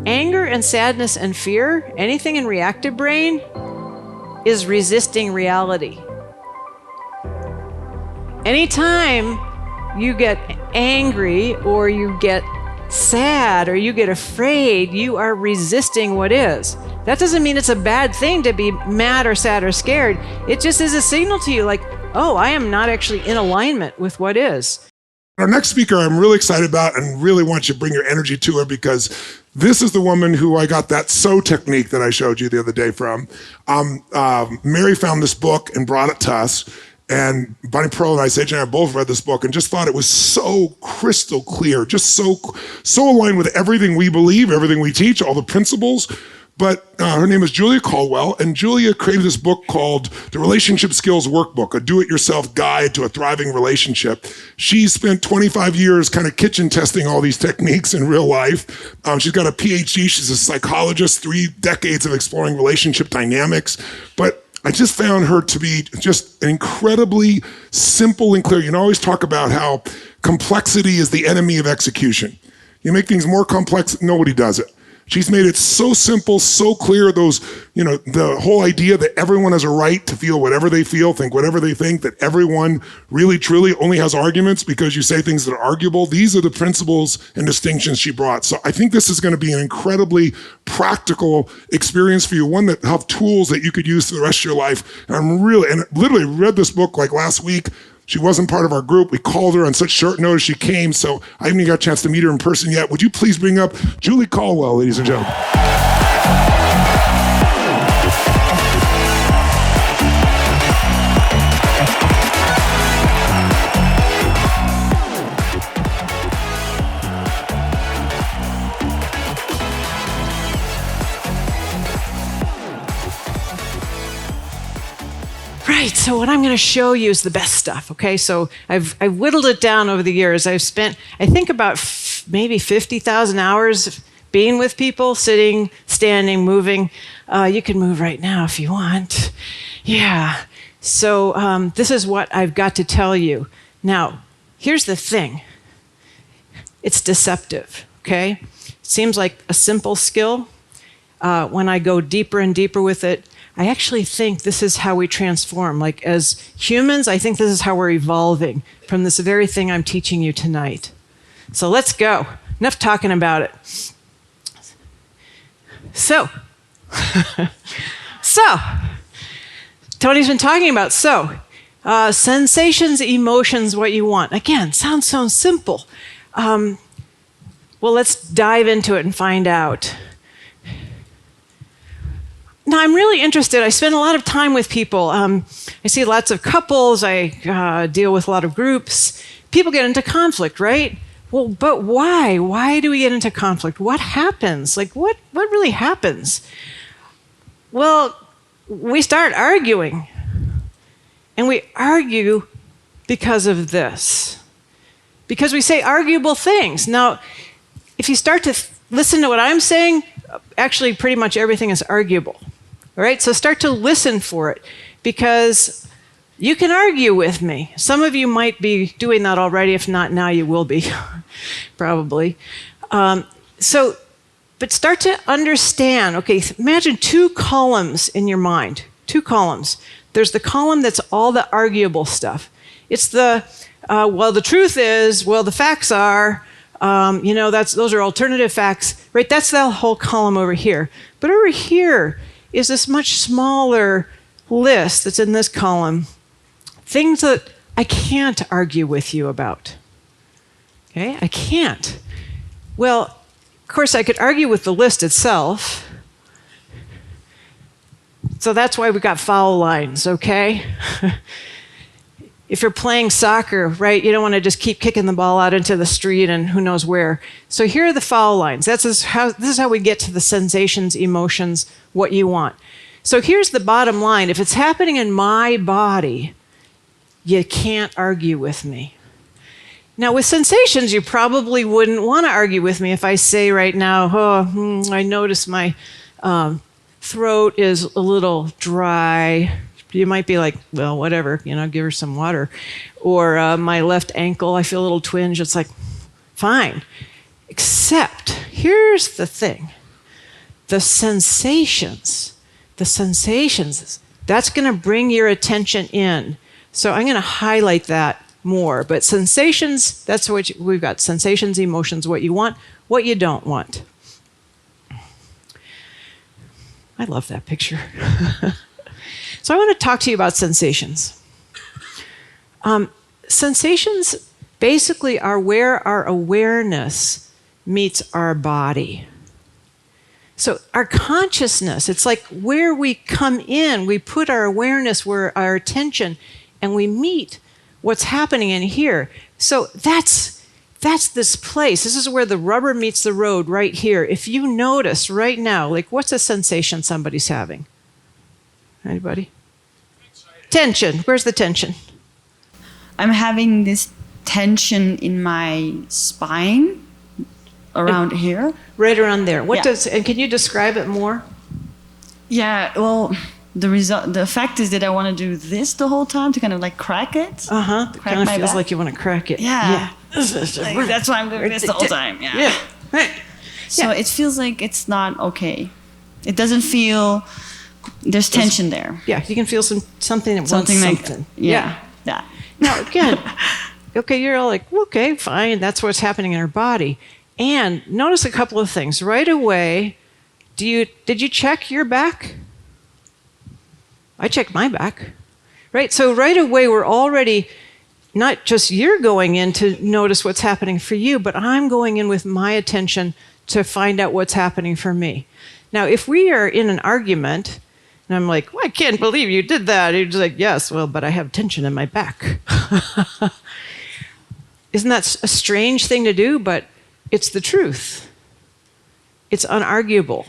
Anger and sadness and fear, anything in reactive brain, is resisting reality. Anytime you get angry or you get sad or you get afraid, you are resisting what is. That doesn't mean it's a bad thing to be mad or sad or scared. It just is a signal to you like, oh, I am not actually in alignment with what is. Our next speaker I'm really excited about and really want you to bring your energy to her because this is the woman who I got that so technique that I showed you the other day from. Mary found this book and brought it to us. And Bonnie Pearl and I, Sage and I both read this book and just thought it was so crystal clear, just so aligned with everything we believe, everything we teach, all the principles. But her name is Julia Colwell, and Julia created this book called The Relationship Skills Workbook, a do-it-yourself guide to a thriving relationship. She spent 25 years kind of kitchen testing all these techniques in real life. She's got a PhD, she's a psychologist, 3 decades of exploring relationship dynamics. But I just found her to be just incredibly simple and clear. You know, I always talk about how complexity is the enemy of execution. You make things more complex, nobody does it. She's made it so simple, so clear, the whole idea that everyone has a right to feel whatever they feel, think whatever they think, that everyone really, truly only has arguments because you say things that are arguable. These are the principles and distinctions she brought. So I think this is going to be an incredibly practical experience for you, one that have tools that you could use for the rest of your life. And I literally read this book like last week. She wasn't part of our group. We called her on such short notice she came, so I haven't even got a chance to meet her in person yet. Would you please bring up Julie Colwell, ladies and gentlemen? Right, so what I'm going to show you is the best stuff, okay? So I've whittled it down over the years. I've spent, I think, about maybe 50,000 hours being with people, sitting, standing, moving. You can move right now if you want. Yeah, so this is what I've got to tell you. Now, here's the thing. It's deceptive, okay? It seems like a simple skill. When I go deeper and deeper with it, I actually think this is how we transform. Like as humans, I think this is how we're evolving from this very thing I'm teaching you tonight. So let's go. Enough talking about it. So, Tony's been talking about sensations, emotions, what you want. Again, sounds so simple. Well, let's dive into it and find out. Now, I'm really interested. I spend a lot of time with people. I see lots of couples. I deal with a lot of groups. People get into conflict, right? Well, but why? Why do we get into conflict? What happens? Like, what really happens? Well, we start arguing. And we argue because of this. Because we say arguable things. Now, if you start to listen to what I'm saying, actually pretty much everything is arguable. All right, so start to listen for it because you can argue with me. Some of you might be doing that already. If not now, you will be, probably. But start to understand. Okay, imagine 2 columns in your mind, 2 columns. There's the column that's all the arguable stuff. It's the, well, the truth is, well, the facts are, those are alternative facts, right? That's the whole column over here. But over here is this much smaller list that's in this column, things that I can't argue with you about. Okay, I can't. Well, of course, I could argue with the list itself. So that's why we got foul lines, okay? If you're playing soccer, right, you don't want to just keep kicking the ball out into the street and who knows where. So here are the foul lines. This is how we get to the sensations, emotions, what you want. So here's the bottom line. If it's happening in my body, you can't argue with me. Now, with sensations, you probably wouldn't want to argue with me if I say right now, I notice my throat is a little dry. You might be like, well, whatever, give her some water. Or my left ankle, I feel a little twinge. It's like, fine. Except, here's the thing. the sensations, that's going to bring your attention in. So I'm going to highlight that more. But sensations, that's what we've got. Sensations, emotions, what you want, what you don't want. I love that picture. So I want to talk to you about sensations. Sensations basically are where our awareness meets our body. So our consciousness, it's like where we come in, we put our awareness, where our attention, and we meet what's happening in here. So that's this place. This is where the rubber meets the road, right here. If you notice right now, like what's a sensation somebody's having? Anybody? Tension. Where's the tension? I'm having this tension in my spine around here. Right around there. And can you describe it more? Yeah, well, the effect is that I want to do this the whole time to kind of like crack it. Uh-huh. It kind of feels like you want to crack it. Yeah. Like, that's why I'm doing this the whole time. Yeah. Right. So it feels like it's not okay. It doesn't feel, there's tension there. Yeah, you can feel something that wants something. Like, yeah. Now, again, okay, you're all like, okay, fine, that's what's happening in our body. And notice a couple of things. Right away, did you check your back? I checked my back. Right? So right away, we're already, not just you're going in to notice what's happening for you, but I'm going in with my attention to find out what's happening for me. Now, if we are in an argument, and I'm like, well, I can't believe you did that. You're just like, yes, well, but I have tension in my back. Isn't that a strange thing to do? But it's the truth. It's unarguable.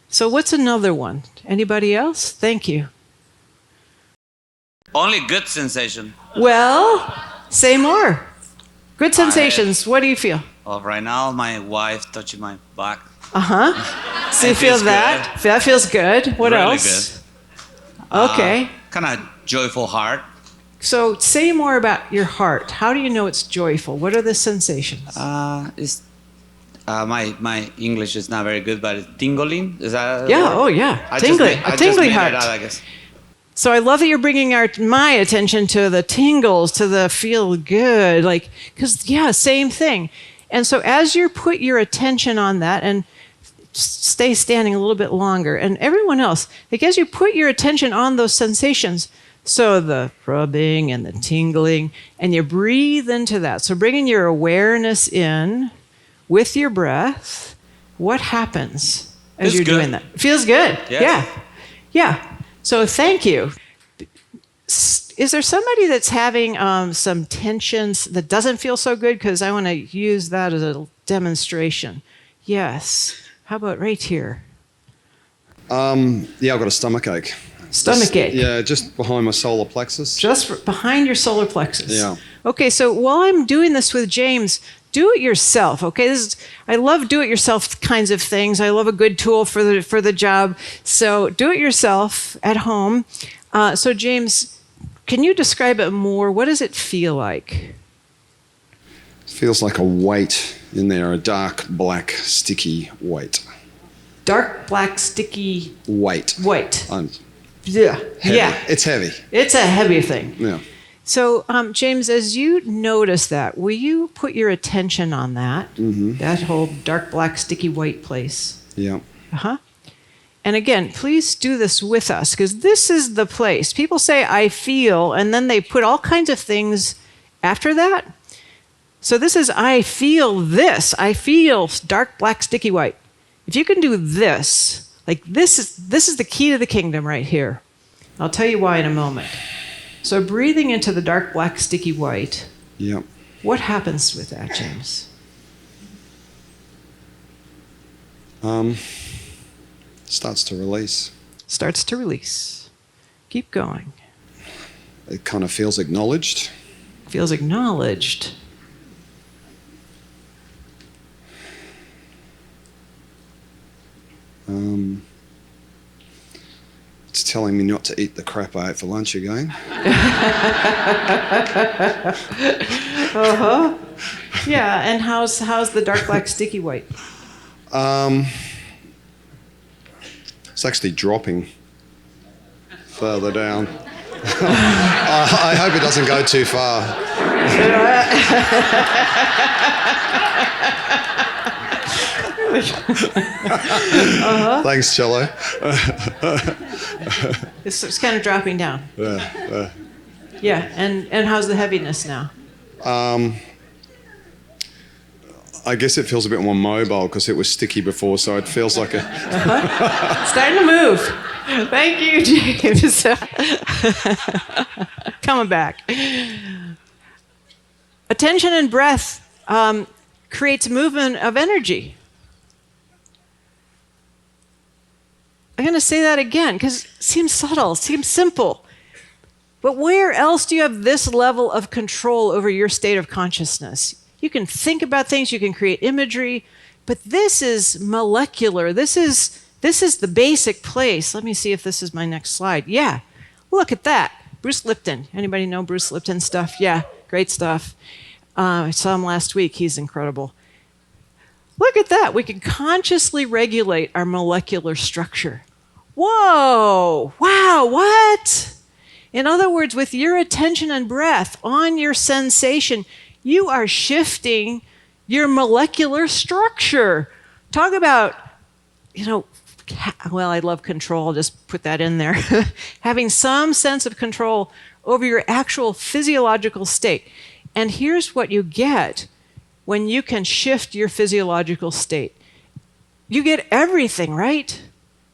So what's another one? Anybody else? Thank you. Only good sensation. Well, say more. Good sensations. What do you feel? Well, right now, my wife touching my back. Uh-huh. So you feel that? That feels good. What really else? Good. Okay. Kind of joyful heart. So say more about your heart. How do you know it's joyful? What are the sensations? My English is not very good, but it's tingling. Is that? Yeah. Oh, yeah. A tingly heart. I guess. So I love that you're bringing my attention to the tingles, to the feel good, like, because yeah, same thing. And so as you put your attention on that, and stay standing a little bit longer, and everyone else, like as you put your attention on those sensations, so the rubbing and the tingling, and you breathe into that. So bringing your awareness in with your breath, what happens as you're doing that? Feels good. Yes. Yeah. So thank you. Is there somebody that's having some tensions that doesn't feel so good? Because I want to use that as a demonstration. Yes. How about right here? Yeah, I've got a stomach ache. Stomach ache? Yeah, just behind my solar plexus. Just behind your solar plexus? Yeah. Okay, so while I'm doing this with James, do it yourself, okay? I love do-it-yourself kinds of things. I love a good tool for the job. So do it yourself at home. So James, can you describe it more? What does it feel like? It feels like a weight in there, a dark, black, sticky weight. Dark, black, sticky... Weight. Yeah. Heavy. Yeah. It's heavy. It's a heavy thing. Yeah. So, James, as you notice that, will you put your attention on that? Mm-hmm. That whole dark, black, sticky, white place. Yeah. Uh-huh. And again, please do this with us, because this is the place. People say, I feel, and then they put all kinds of things after that. So this is, I feel this. I feel dark, black, sticky, white. If you can do this, like this is the key to the kingdom right here. I'll tell you why in a moment. So breathing into the dark, black, sticky, white. Yeah. What happens with that, James? Starts to release. Starts to release. Keep going. It kind of feels acknowledged. Feels acknowledged. It's telling me not to eat the crap I ate for lunch again. Uh-huh. Yeah, and how's the dark, black, sticky, white? It's actually dropping further down. I hope it doesn't go too far. Thanks, Cello. It's kind of dropping down. Yeah, and how's the heaviness now? I guess it feels a bit more mobile because it was sticky before, so it feels like a... Starting to move. Thank you, James. Coming back. Attention and breath creates movement of energy. I'm going to say that again because it seems subtle, seems simple. But where else do you have this level of control over your state of consciousness? You can think about things, you can create imagery, but this is molecular. This is the basic place. Let me see if this is my next slide. Yeah, look at that. Bruce Lipton. Anybody know Bruce Lipton stuff? Yeah, great stuff. I saw him last week. He's incredible. Look at that. We can consciously regulate our molecular structure. Whoa, wow, what? In other words, with your attention and breath on your sensation, you are shifting your molecular structure. Talk about, well, I love control. I'll just put that in there. Having some sense of control over your actual physiological state. And here's what you get when you can shift your physiological state. You get everything, right?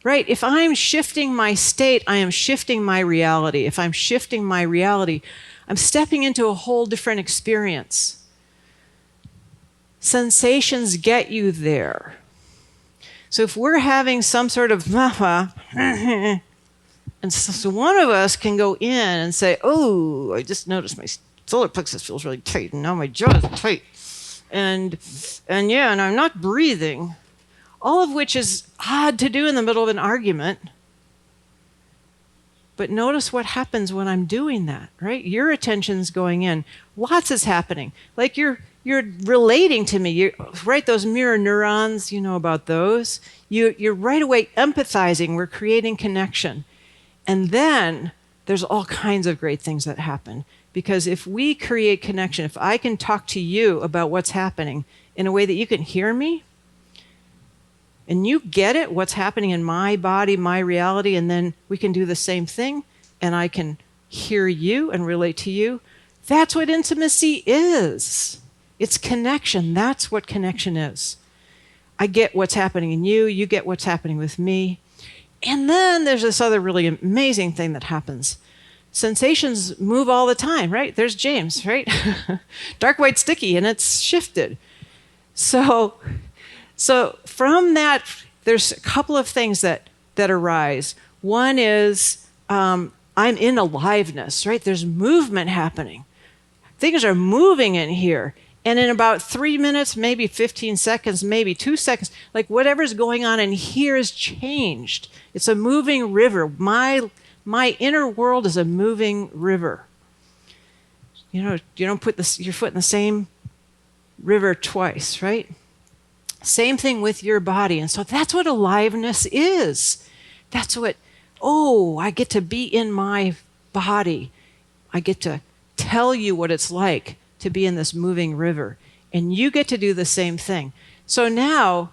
Right? If I'm shifting my state, I am shifting my reality. If I'm shifting my reality, I'm stepping into a whole different experience. Sensations get you there. So if we're having some sort of and so one of us can go in and say, oh, I just noticed my solar plexus feels really tight, and now my jaw is tight. And I'm not breathing. All of which is odd to do in the middle of an argument. But notice what happens when I'm doing that, right? Your attention's going in. Lots is happening. Like you're relating to me. Right, those mirror neurons, you know about those. You're right away empathizing. We're creating connection. And then there's all kinds of great things that happen. Because if we create connection, if I can talk to you about what's happening in a way that you can hear me, and you get it, what's happening in my body, my reality, and then we can do the same thing, and I can hear you and relate to you. That's what intimacy is. It's connection. That's what connection is. I get what's happening in you, you get what's happening with me. And then there's this other really amazing thing that happens. Sensations move all the time, right? There's James, right? Dark, white, sticky, and it's shifted. So from that, there's a couple of things that arise. One is I'm in aliveness, right? There's movement happening. Things are moving in here. And in about 3 minutes, maybe 15 seconds, maybe 2 seconds, like whatever's going on in here is changed. It's a moving river. My inner world is a moving river. You don't put your foot in the same river twice, right? Same thing with your body. And so that's what aliveness is. That's what, I get to be in my body. I get to tell you what it's like to be in this moving river. And you get to do the same thing. So now,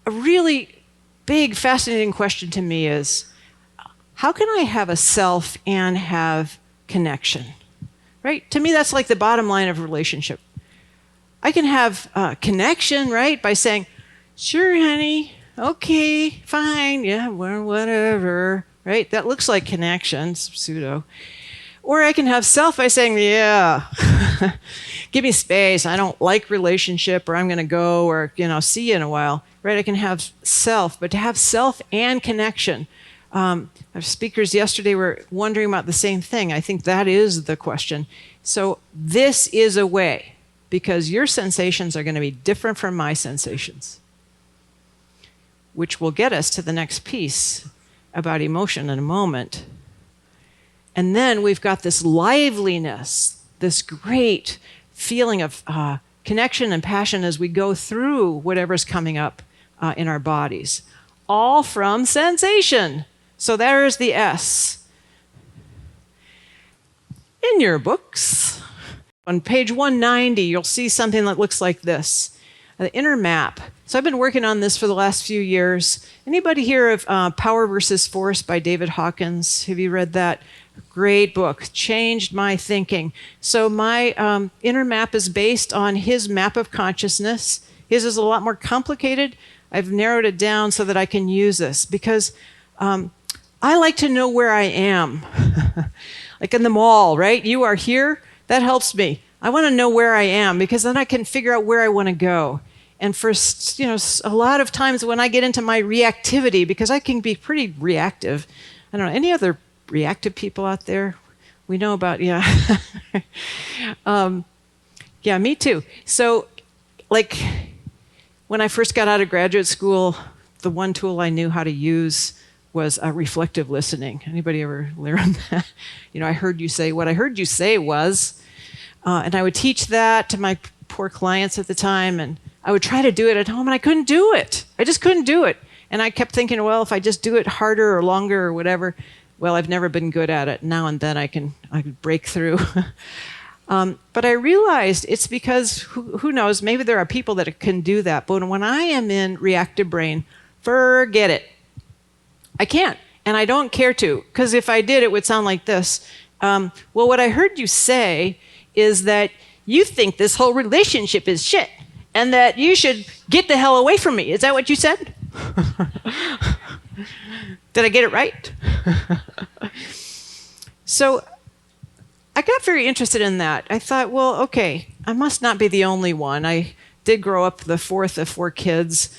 a really big, fascinating question to me is, how can I have a self and have connection? Right? To me, that's like the bottom line of a relationship. I can have connection, right, by saying, sure, honey, okay, fine, yeah, well, whatever, right? That looks like connection, pseudo. Or I can have self by saying, yeah, give me space, I don't like relationship, or I'm going to go, or, see you in a while, right? I can have self, but to have self and connection. Our speakers yesterday were wondering about the same thing. I think that is the question. So this is a way. Because your sensations are going to be different from my sensations, which will get us to the next piece about emotion in a moment. And then we've got this liveliness, this great feeling of connection and passion as we go through whatever's coming up in our bodies. all from sensation. So there's the S. In your books, on page 190, you'll see something that looks like this, the inner map. So I've been working on this for the last few years. Anybody hear of Power versus Force by David Hawkins? Have you read that? Great book, changed my thinking. So my inner map is based on his map of consciousness. His is a lot more complicated. I've narrowed it down so that I can use this because I like to know where I am. Like in the mall, right? You are here, that helps me. I want to know where I am because then I can figure out where I want to go. And for a lot of times when I get into my reactivity, because I can be pretty reactive. I don't know, any other reactive people out there? We know about, yeah. Yeah, me too. So like when I first got out of graduate school, the one tool I knew how to use was reflective listening. Anybody ever learn that? I heard you say, what I heard you say was, and I would teach that to my poor clients at the time, and I would try to do it at home, and I couldn't do it. I just couldn't do it. And I kept thinking, well, if I just do it harder or longer or whatever, well, I've never been good at it. Now and then I could break through. But I realized it's because, who knows, maybe there are people that can do that. But when I am in reactive brain, forget it. I can't, and I don't care to, because if I did, it would sound like this. Well, what I heard you say is that you think this whole relationship is shit, and that you should get the hell away from me. Is that what you said? Did I get it right? So I got very interested in that. I thought, well, okay, I must not be the only one. I did grow up the fourth of 4 kids,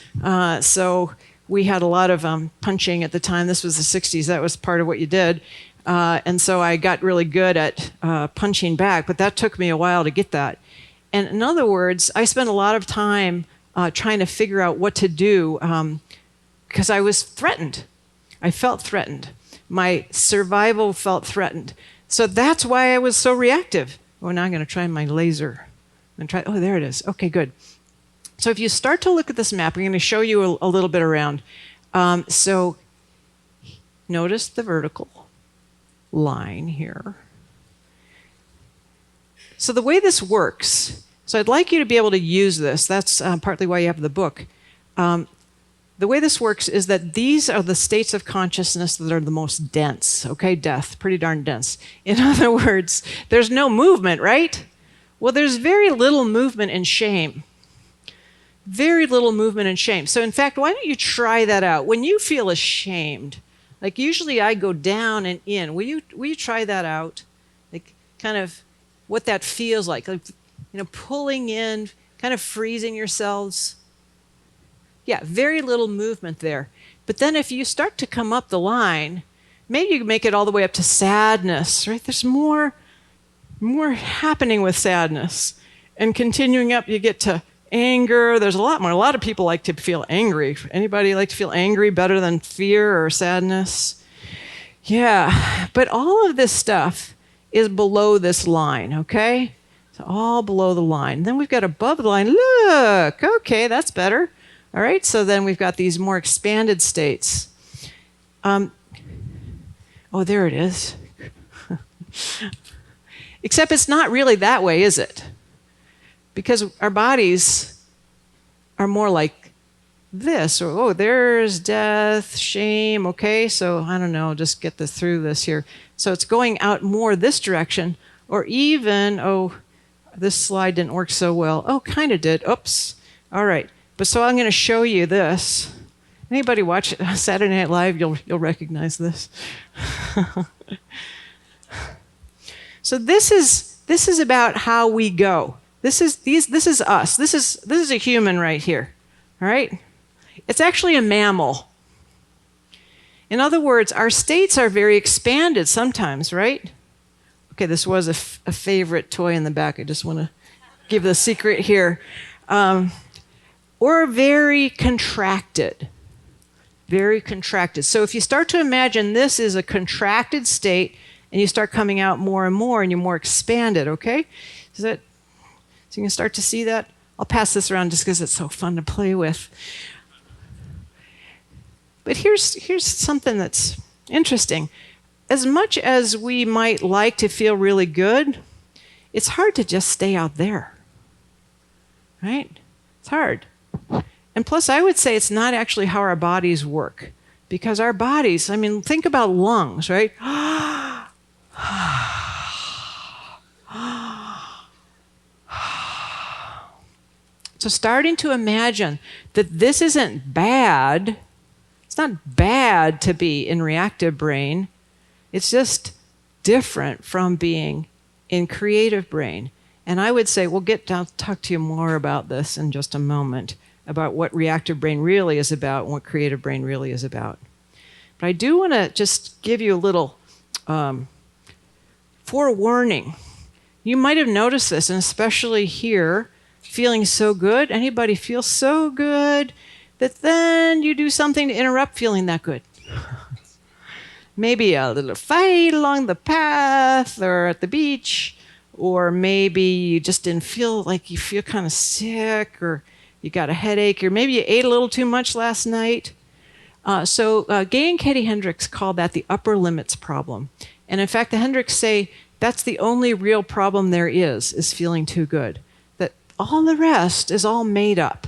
so we had a lot of punching at the time. This was the 60s. That was part of what you did. And so I got really good at punching back, but that took me a while to get that. And in other words, I spent a lot of time trying to figure out what to do because I was threatened. I felt threatened. My survival felt threatened. So that's why I was so reactive. Oh, now I'm going to try my laser. Oh, there it is. Okay, good. So if you start to look at this map, I'm going to show you a little bit around. So notice the vertical line here. So the way this works, so I'd like you to be able to use this. That's partly why you have the book. The way this works is that these are the states of consciousness that are the most dense, okay? Death, pretty darn dense. In other words, there's no movement, right? Well, there's very little movement in shame. Very little movement in shame. So in fact, why don't you try that out? When you feel ashamed, like usually I go down and in. Will you try that out? Like kind of what that feels like pulling in, kind of freezing yourselves. Yeah, very little movement there. But then if you start to come up the line, maybe you can make it all the way up to sadness, right? There's more happening with sadness. And continuing up, you get to anger. There's a lot more. A lot of people like to feel angry. Anybody like to feel angry better than fear or sadness? Yeah, but all of this stuff is below this line, okay? So all below the line. Then we've got above the line. Look, okay, that's better. All right, so then we've got these more expanded states. Oh, there it is. Except it's not really that way, is it? Because our bodies are more like this. Or, oh, there's death, shame. Okay, so I don't know, just get through this here. So it's going out more this direction. Or even, oh, this slide didn't work so well. Oh, kind of did. Oops. All right. But so I'm going to show you this. Anybody watch Saturday Night Live, you'll recognize this. So this is about how we go. This is us. This is a human right here. All right? It's actually a mammal. In other words, our states are very expanded sometimes, right? Okay, this was a favorite toy in the back. I just want to give the secret here. Or very contracted. Very contracted. So if you start to imagine this is a contracted state and you start coming out more and more and you're more expanded, okay? So you can start to see that? I'll pass this around just because it's so fun to play with. But here's something that's interesting. As much as we might like to feel really good, it's hard to just stay out there, right? It's hard. And plus, I would say it's not actually how our bodies work. Because our bodies, I mean, think about lungs, right? So starting to imagine that this isn't bad. It's not bad to be in reactive brain. It's just different from being in creative brain. And I would say, we'll get down, talk to you more about this in just a moment, about what reactive brain really is about and what creative brain really is about. But I do want to just give you a little forewarning. You might have noticed this, and especially here, feeling so good. Anybody feel so good that then you do something to interrupt feeling that good? Maybe a little fight along the path or at the beach, or maybe you just didn't feel like you feel kind of sick, or you got a headache, or maybe you ate a little too much last night. So Gay and Katie Hendricks called that the upper limits problem. And in fact, the Hendricks say that's the only real problem there is feeling too good. That all the rest is all made up.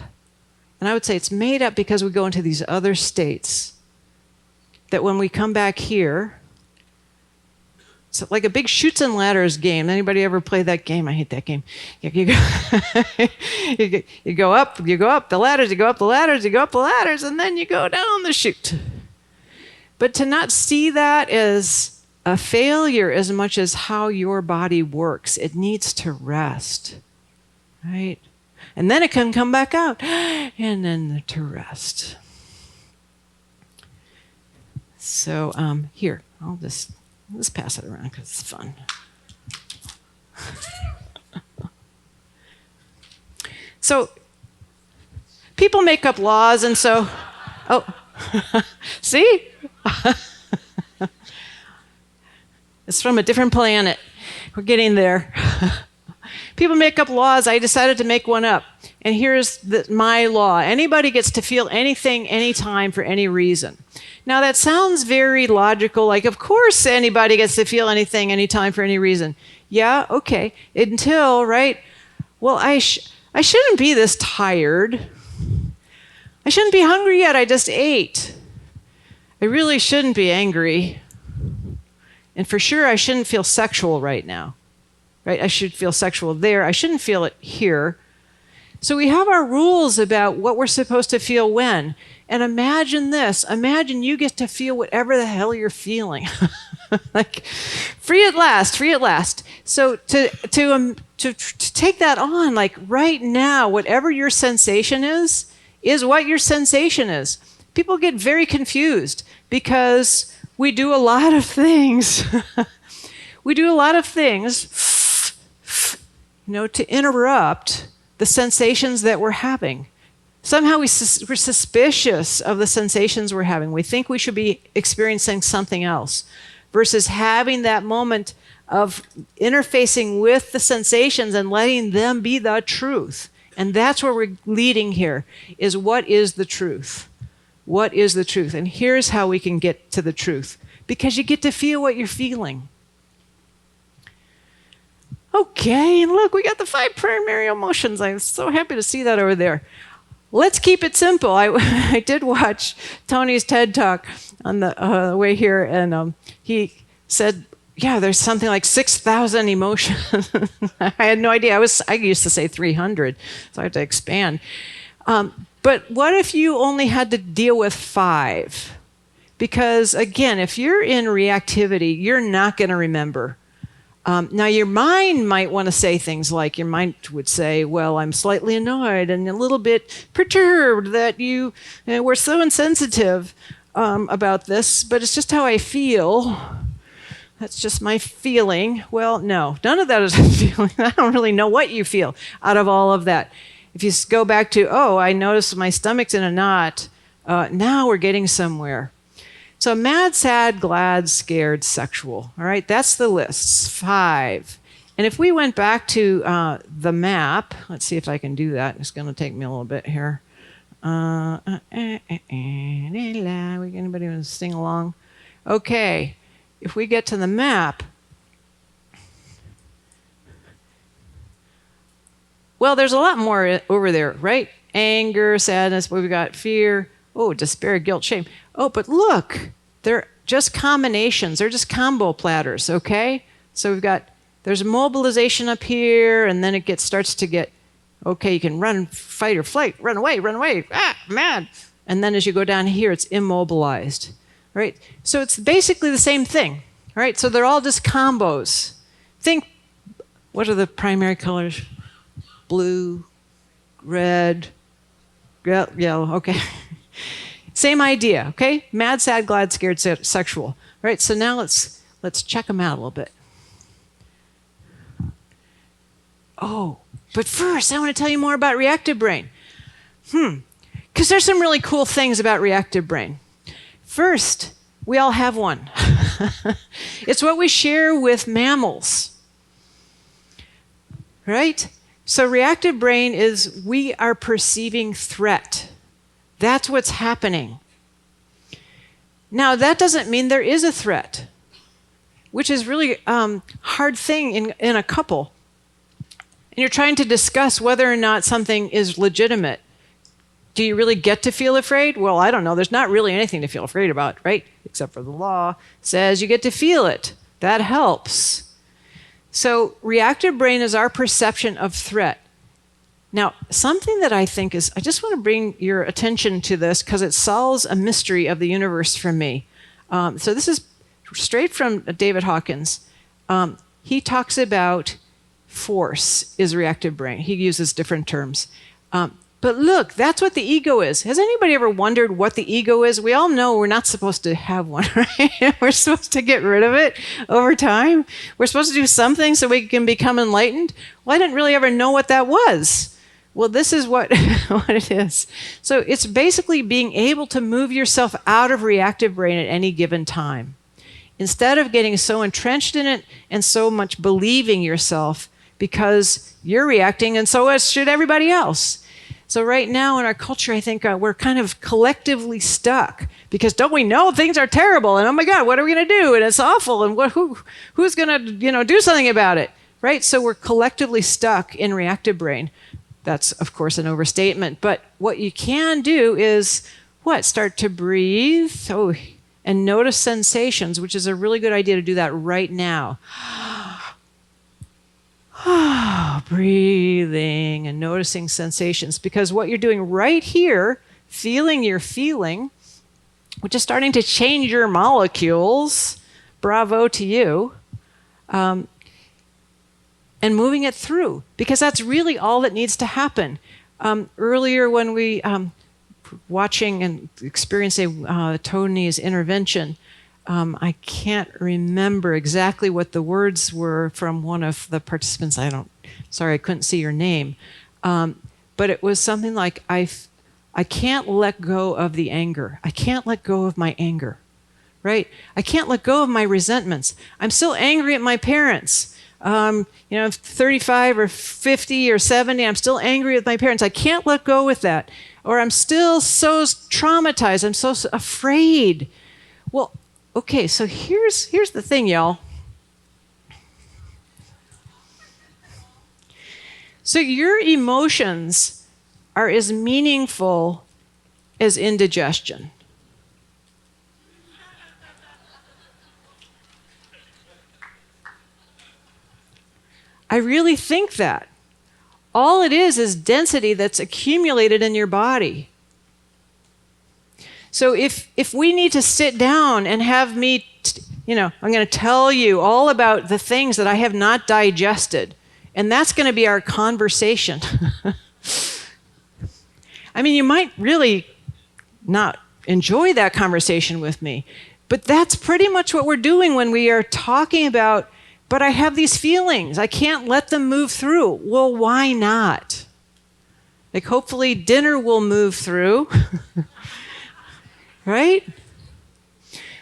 And I would say it's made up because we go into these other states that when we come back here, it's like a big chutes and ladders game. Anybody ever play that game? I hate that game. You go up the ladders, you go up the ladders, you go up the ladders, and then you go down the chute. But to not see that as a failure as much as how your body works, it needs to rest, right? And then it can come back out, and then to rest. So here, let's pass it around because it's fun. So people make up laws, and so, see? It's from a different planet. We're getting there. People make up laws. I decided to make one up. And here's my law. Anybody gets to feel anything, anytime, for any reason. Now, that sounds very logical, like, of course anybody gets to feel anything, anytime, for any reason. Yeah, okay. Until, right? Well, I shouldn't be this tired. I shouldn't be hungry yet. I just ate. I really shouldn't be angry. And for sure, I shouldn't feel sexual right now. Right? I should feel sexual there. I shouldn't feel it here. So we have our rules about what we're supposed to feel when. And imagine this. Imagine you get to feel whatever the hell you're feeling. Like, free at last, free at last. So to take that on, like right now, whatever your sensation is what your sensation is. People get very confused because we do a lot of things. We do a lot of things, to interrupt the sensations that we're having. Somehow we're suspicious of the sensations we're having. We think we should be experiencing something else versus having that moment of interfacing with the sensations and letting them be the truth. And that's where we're leading here, is what is the truth? What is the truth? And here's how we can get to the truth. Because you get to feel what you're feeling. Okay, and look, we got the 5 primary emotions. I'm so happy to see that over there. Let's keep it simple. I did watch Tony's TED Talk on the way here, and he said, yeah, there's something like 6,000 emotions. I had no idea. I used to say 300, so I had to expand. But what if you only had to deal with 5? Because, again, if you're in reactivity, you're not going to remember. Now, your mind might want to say things like, your mind would say, well, I'm slightly annoyed and a little bit perturbed that you were so insensitive about this, but it's just how I feel. That's just my feeling. Well, no, none of that is a feeling. I don't really know what you feel out of all of that. If you go back to, I noticed my stomach's in a knot, now we're getting somewhere. So mad, sad, glad, scared, sexual. All right, that's the lists, 5. And if we went back to the map, let's see if I can do that. It's going to take me a little bit here. We sing along? Okay, if we get to the map, well, there's a lot more over there, right? Anger, sadness, we've got fear, despair, guilt, shame. Oh, but look, they're just combinations. They're just combo platters, okay? So there's mobilization up here, and then it starts to get, okay, you can run, fight, or flight, run away, mad. And then as you go down here, it's immobilized, right? So it's basically the same thing, right? So they're all just combos. Think, what are the primary colors? Blue, red, yellow, okay. Same idea, okay? Mad, sad, glad, scared, sexual. All right, so now let's check them out a little bit. Oh, but first I want to tell you more about reactive brain. Because there's some really cool things about reactive brain. First, we all have one. It's what we share with mammals, right? So reactive brain is we are perceiving threat. That's what's happening. Now, that doesn't mean there is a threat, which is really hard thing in a couple. And you're trying to discuss whether or not something is legitimate. Do you really get to feel afraid? Well, I don't know. There's not really anything to feel afraid about, right? Except for the law says you get to feel it. That helps. So reactive brain is our perception of threat. Now, something that I think I just want to bring your attention to this because it solves a mystery of the universe for me. So this is straight from David Hawkins. He talks about force is reactive brain. He uses different terms. But look, that's what the ego is. Has anybody ever wondered what the ego is? We all know we're not supposed to have one, right? We're supposed to get rid of it over time. We're supposed to do something so we can become enlightened. Well, I didn't really ever know what that was. Well, this is what it is. So it's basically being able to move yourself out of reactive brain at any given time. Instead of getting so entrenched in it and so much believing yourself because you're reacting and so should everybody else. So right now in our culture, I think we're kind of collectively stuck because don't we know things are terrible and oh my God, what are we going to do? And it's awful and who's going to do something about it, right? So we're collectively stuck in reactive brain. That's of course an overstatement, but what you can do is start to breathe and notice sensations, which is a really good idea to do that right now. Breathing and noticing sensations, because what you're doing right here, feeling your feeling, which is starting to change your molecules, bravo to you, and moving it through, because that's really all that needs to happen. Earlier when we watching and experiencing Tony's intervention, I can't remember exactly what the words were from one of the participants. I couldn't see your name. But it was something like, I can't let go of the anger. I can't let go of my anger, right? I can't let go of my resentments. I'm still angry at my parents. 35 or 50 or 70, I'm still angry at my parents. I can't let go with that. Or I'm still so traumatized. I'm so afraid. Well, okay, so here's the thing, y'all. So your emotions are as meaningful as indigestion. I really think that. All it is density that's accumulated in your body. So if we need to sit down and have me, I'm going to tell you all about the things that I have not digested, and that's going to be our conversation. I mean, you might really not enjoy that conversation with me, but that's pretty much what we're doing when we are talking about, but I have these feelings. I can't let them move through. Well, why not? Like, hopefully dinner will move through. Right?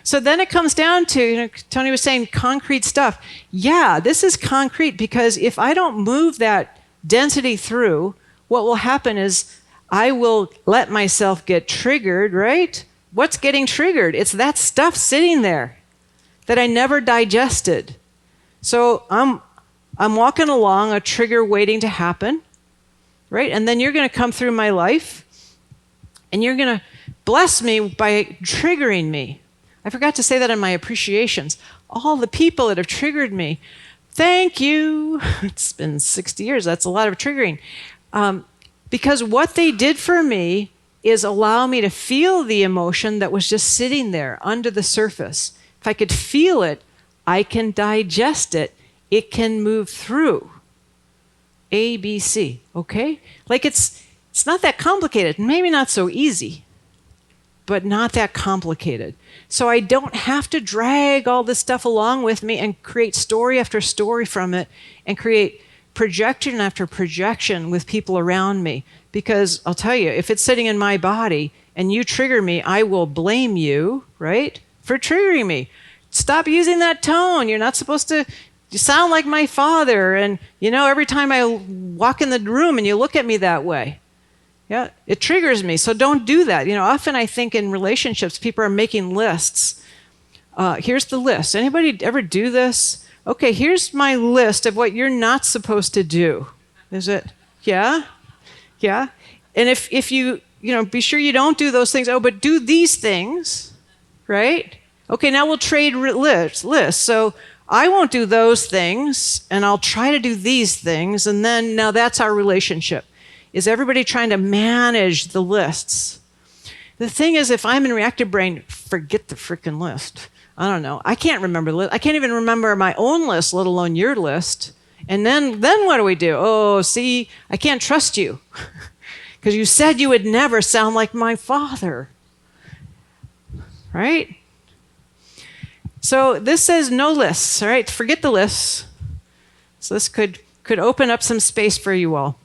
So then it comes down to, Tony was saying concrete stuff. Yeah, this is concrete because if I don't move that density through, what will happen is I will let myself get triggered, right? what's getting triggered? It's that stuff sitting there that I never digested. So I'm walking along, a trigger waiting to happen, right? And then you're going to come through my life and you're going to bless me by triggering me. I forgot to say that in my appreciations. All the people that have triggered me, thank you. It's been 60 years. That's a lot of triggering. Because what they did for me is allow me to feel the emotion that was just sitting there under the surface. If I could feel it, I can digest it. It can move through. A, B, C, okay? Like it's not that complicated. Maybe not so easy, but not that complicated. So I don't have to drag all this stuff along with me and create story after story from it and create projection after projection with people around me. Because I'll tell you, if it's sitting in my body and you trigger me, I will blame you, right, for triggering me. Stop using that tone. You're not supposed to. You sound like my father. And, every time I walk in the room and you look at me that way, yeah, it triggers me. So don't do that. Often I think in relationships, people are making lists. Here's the list. Anybody ever do this? Okay, here's my list of what you're not supposed to do. Is it? Yeah? Yeah. And if you, be sure you don't do those things. Oh, but do these things, right? Okay, now we'll trade lists. So I won't do those things, and I'll try to do these things, and then now that's our relationship. Is everybody trying to manage the lists? The thing is, if I'm in reactive brain, forget the freaking list. I don't know. I can't remember. I can't even remember my own list, let alone your list. And then what do we do? Oh, see, I can't trust you because you said you would never sound like my father, right? So this says no lists, all right? Forget the lists. So this could open up some space for you all.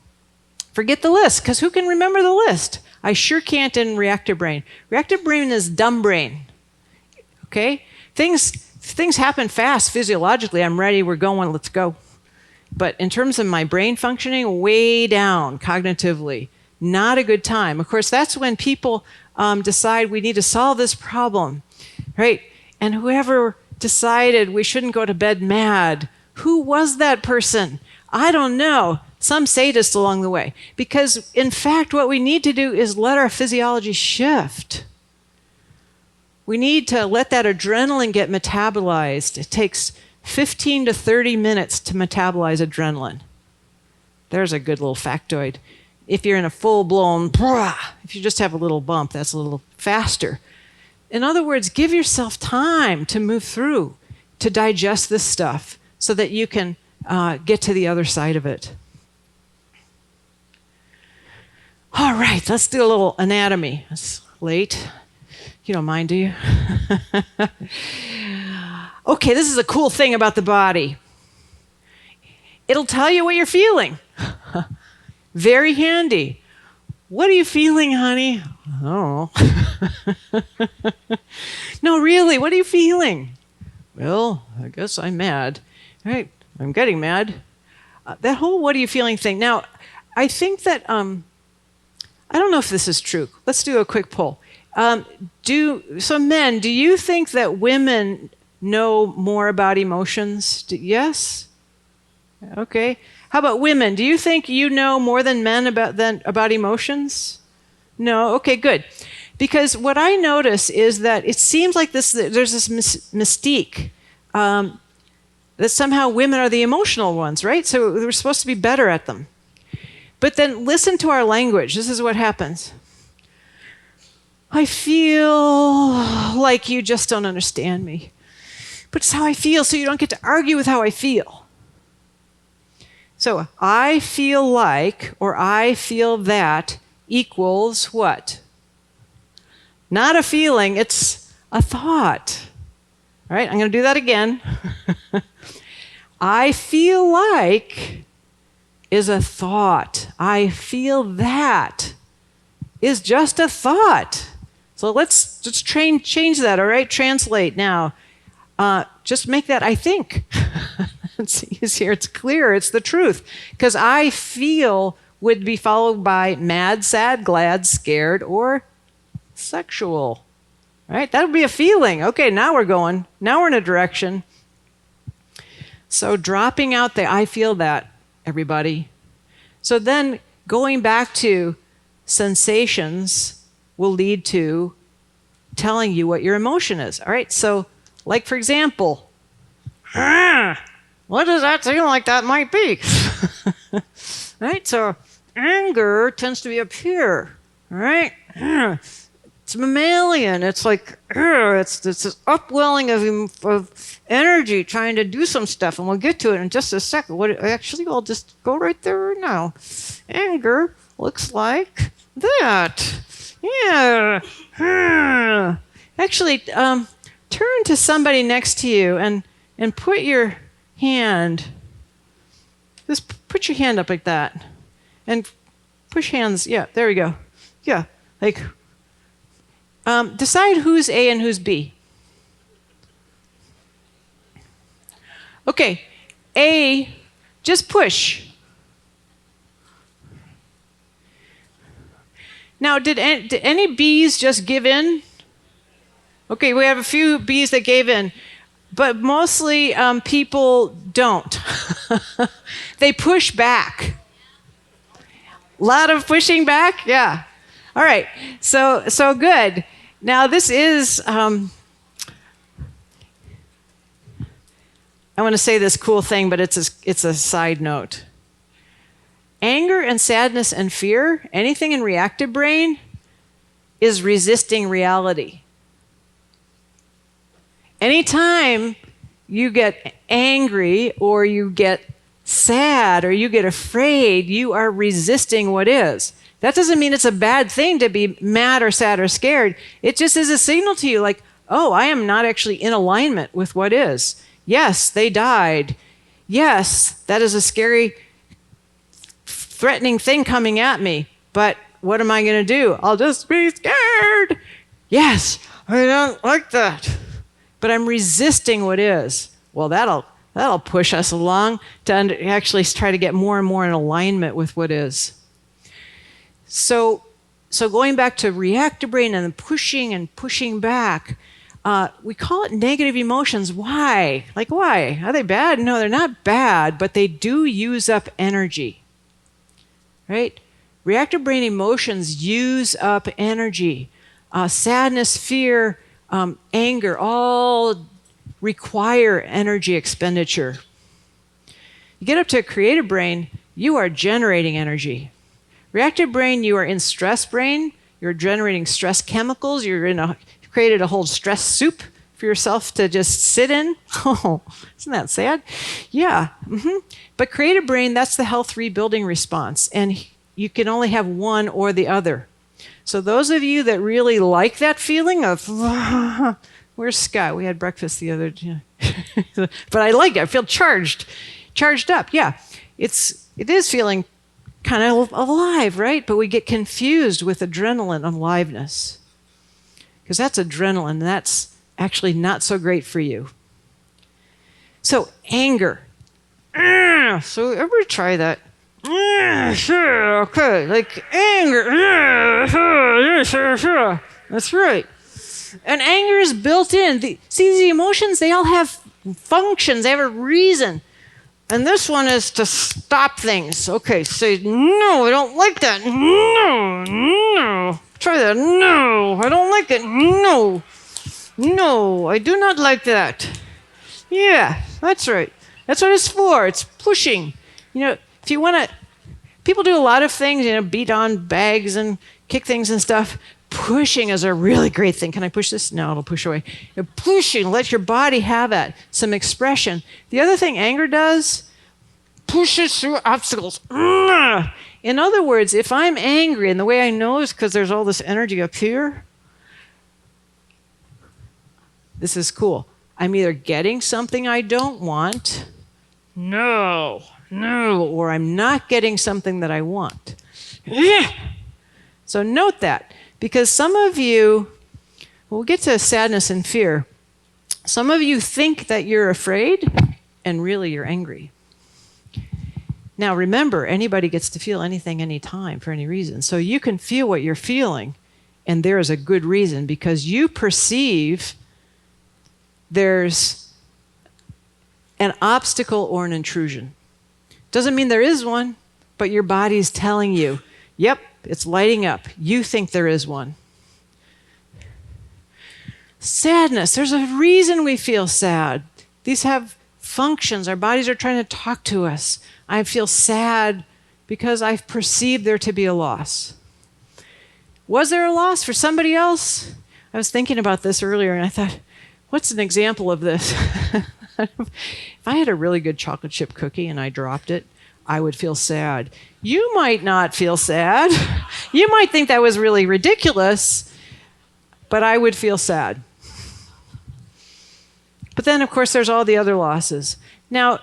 Forget the list, because who can remember the list? I sure can't in reactive brain. Reactive brain is dumb brain, okay? Things happen fast physiologically. I'm ready, we're going, let's go. But in terms of my brain functioning, way down cognitively. Not a good time. Of course, that's when people decide we need to solve this problem, right? And whoever decided we shouldn't go to bed mad, who was that person? I don't know. Some sadist along the way. Because, in fact, what we need to do is let our physiology shift. We need to let that adrenaline get metabolized. It takes 15 to 30 minutes to metabolize adrenaline. There's a good little factoid. If you're in a full-blown, if you just have a little bump, that's a little faster. In other words, give yourself time to move through, to digest this stuff so that you can get to the other side of it. All right, let's do a little anatomy. It's late. You don't mind, do you? Okay, this is a cool thing about the body. It'll tell you what you're feeling. Very handy. What are you feeling, honey? Oh. No, really, what are you feeling? Well, I guess I'm mad. Right, I'm getting mad. That whole what are you feeling thing. Now, I think that, I don't know if this is true. Let's do a quick poll. So men, do you think that women know more about emotions? Yes? Okay. How about women? Do you think you know more than men about emotions? No? Okay, good. Because what I notice is that it seems like there's this mystique that somehow women are the emotional ones, right? So we're supposed to be better at them. But then listen to our language. This is what happens. I feel like you just don't understand me. But it's how I feel, so you don't get to argue with how I feel. So I feel like, or I feel that, equals what? Not a feeling, it's a thought. All right, I'm going to do that again. I feel like is a thought. I feel that is just a thought. So let's just change that, all right? Translate now. Just make that I think. It's easier, it's clear, it's the truth. Because I feel would be followed by mad, sad, glad, scared, or sexual. right? That would be a feeling. Okay, now we're going. Now we're in a direction. So dropping out the I feel that, everybody. So then going back to sensations will lead to telling you what your emotion is. All right, so like for example, what does that feel like that might be? Right, so anger tends to be up here, all right? It's mammalian. It's like, it's this upwelling of energy trying to do some stuff, and we'll get to it in just a second. Actually, I'll just go right there now. Anger looks like that. Yeah. Actually, turn to somebody next to you and put your hand, just put your hand up like that. And push hands, yeah, there we go. Yeah, like, decide who's A and who's B. Okay, A, just push. Now, did any B's just give in? Okay, we have a few B's that gave in, but mostly people don't. They push back. A lot of pushing back? Yeah. All right, so good. Now this is, I want to say this cool thing, but it's a side note. Anger and sadness and fear, anything in reactive brain, is resisting reality. Anytime you get angry or you get sad or you get afraid, you are resisting what is. That doesn't mean it's a bad thing to be mad or sad or scared. It just is a signal to you like, oh, I am not actually in alignment with what is. Yes, they died. Yes, that is a scary, threatening thing coming at me. But what am I going to do? I'll just be scared. Yes, I don't like that. But I'm resisting what is. Well, that'll push us along to actually try to get more and more in alignment with what is. So going back to reactive brain and pushing back, we call it negative emotions. Why? Like, why? Are they bad? No, they're not bad, but they do use up energy, right? Reactive brain emotions use up energy. Sadness, fear, anger, all require energy expenditure. You get up to a creative brain, you are generating energy. Reactive brain, you are in stress brain. You're generating stress chemicals. You created a whole stress soup for yourself to just sit in. Oh, isn't that sad? Yeah. But creative brain, that's the health rebuilding response. And you can only have one or the other. So those of you that really like that feeling of, where's Scott? We had breakfast the other day. But I like it. I feel charged up. Yeah. It is feeling kind of alive, right? But we get confused with adrenaline aliveness. Because that's adrenaline, and that's actually not so great for you. So anger. So everybody try that. Sure, okay. Like anger. Sure. That's right. And anger is built in. See, the emotions, they all have functions. They have a reason. And this one is to stop things. Okay, say, no, I don't like that. No. Try that. No, I don't like it. No, I do not like that. Yeah, that's right. That's what it's for. It's pushing. If you want to, people do a lot of things, beat on bags and kick things and stuff. Pushing is a really great thing. Can I push this? No, it'll push away. Pushing, let your body have that, some expression. The other thing anger does, pushes through obstacles. In other words, if I'm angry, and the way I know is because there's all this energy up here, this is cool. I'm either getting something I don't want, no, or I'm not getting something that I want. So note that. Because some of you, we'll get to sadness and fear. Some of you think that you're afraid, and really you're angry. Now remember, anybody gets to feel anything anytime for any reason. So you can feel what you're feeling And there is a good reason, because you perceive there's an obstacle or an intrusion. Doesn't mean there is one, but your body's telling you, yep, it's lighting up. You think there is one. Sadness, there's a reason we feel sad. These have functions. Our bodies are trying to talk to us. I feel sad because I've perceived there to be a loss. Was there a loss for somebody else? I was thinking about this earlier and I thought, what's an example of this? If I had a really good chocolate chip cookie and I dropped it, I would feel sad. You might not feel sad. You might think that was really ridiculous, but I would feel sad. But then, of course, there's all the other losses. Now,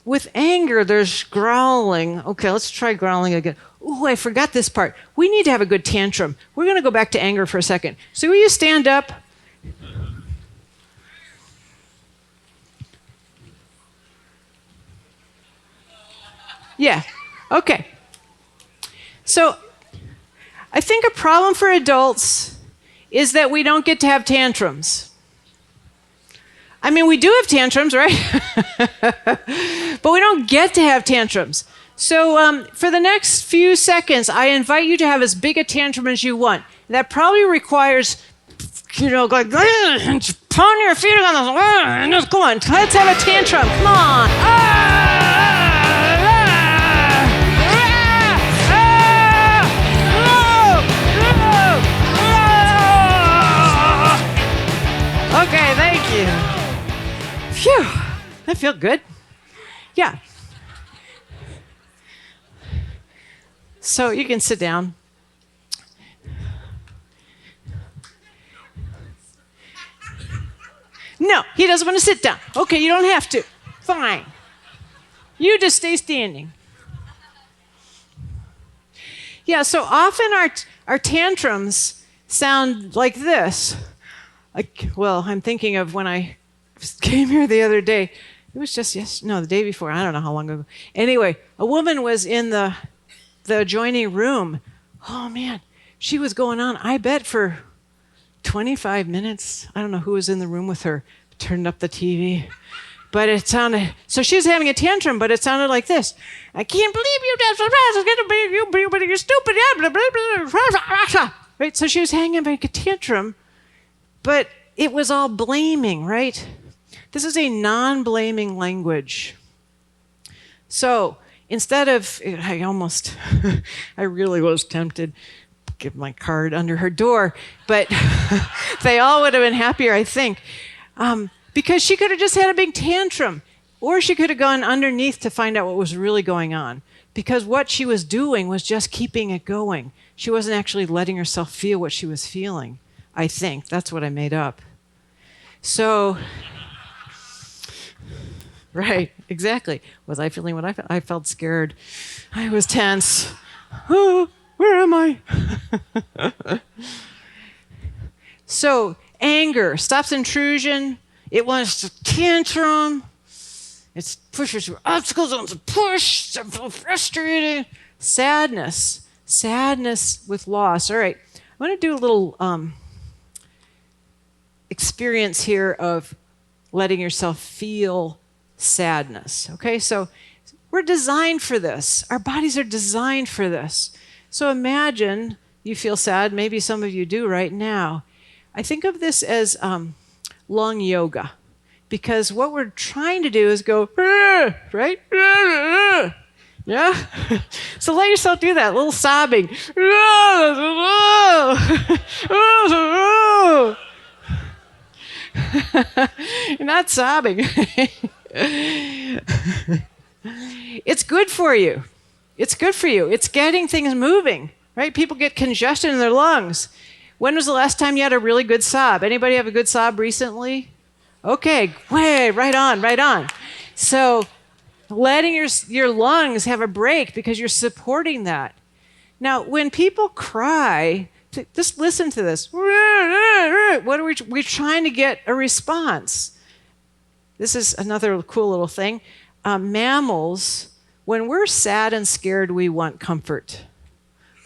with anger, there's growling. Okay, let's try growling again. Ooh, I forgot this part. We need to have a good tantrum. We're going to go back to anger for a second. So will you stand up? Yeah, okay. So I think a problem for adults is that we don't get to have tantrums. I mean, we do have tantrums, right? But we don't get to have tantrums. So for the next few seconds, I invite you to have as big a tantrum as you want. That probably requires, like, pound your feet on the, and just go on. Let's have a tantrum. Come on. Okay, thank you. Phew, that felt good. Yeah. So you can sit down. No, he doesn't want to sit down. Okay, you don't have to. Fine. You just stay standing. Yeah, so often our tantrums sound like this. Well, I'm thinking of when I came here the other day. It was just the day before. I don't know how long ago. Anyway, a woman was in the adjoining room. Oh, man. She was going on, I bet, for 25 minutes. I don't know who was in the room with her. Turned up the TV. But it sounded, so she was having a tantrum, but it sounded like this. I can't believe you did so you're stupid. Right? So she was hanging like a tantrum. But it was all blaming, right? This is a non-blaming language. So instead of, I really was tempted to give my card under her door, but they all would have been happier, I think, because she could have just had a big tantrum, or she could have gone underneath to find out what was really going on, because what she was doing was just keeping it going. She wasn't actually letting herself feel what she was feeling. I think. That's what I made up. So, right, exactly. Was I feeling what I felt? I felt scared. I was tense. Oh, where am I? So, anger stops intrusion. It wants to tantrum. It pushes through obstacles. It wants to push. I'm so frustrated. Sadness with loss. All right, I'm going to do a little experience here of letting yourself feel sadness. Okay, so we're designed for this. Our bodies are designed for this. So imagine you feel sad. Maybe some of you do right now. I think of this as lung yoga, because what we're trying to do is go, right? Yeah? So let yourself do that, a little sobbing. You're not sobbing. It's good for you. It's good for you. It's getting things moving, right? People get congestion in their lungs. When was the last time you had a really good sob? Anybody have a good sob recently? Okay, right on. So letting your lungs have a break because you're supporting that. Now, when people cry, just listen to this. What are we're trying to get a response. This is another cool little thing. Mammals, when we're sad and scared, we want comfort.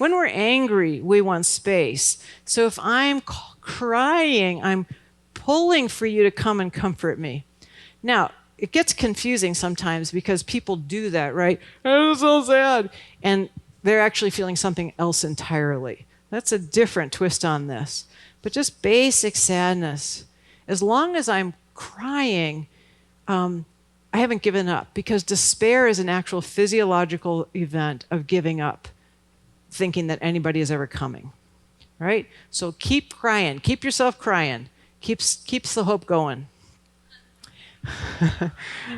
When we're angry, we want space. So if I'm crying, I'm pulling for you to come and comfort me. Now, it gets confusing sometimes because people do that, right? I'm so sad. And they're actually feeling something else entirely. That's a different twist on this. But just basic sadness. As long as I'm crying, I haven't given up, because despair is an actual physiological event of giving up, thinking that anybody is ever coming, right? So keep crying. Keep yourself crying. Keeps the hope going.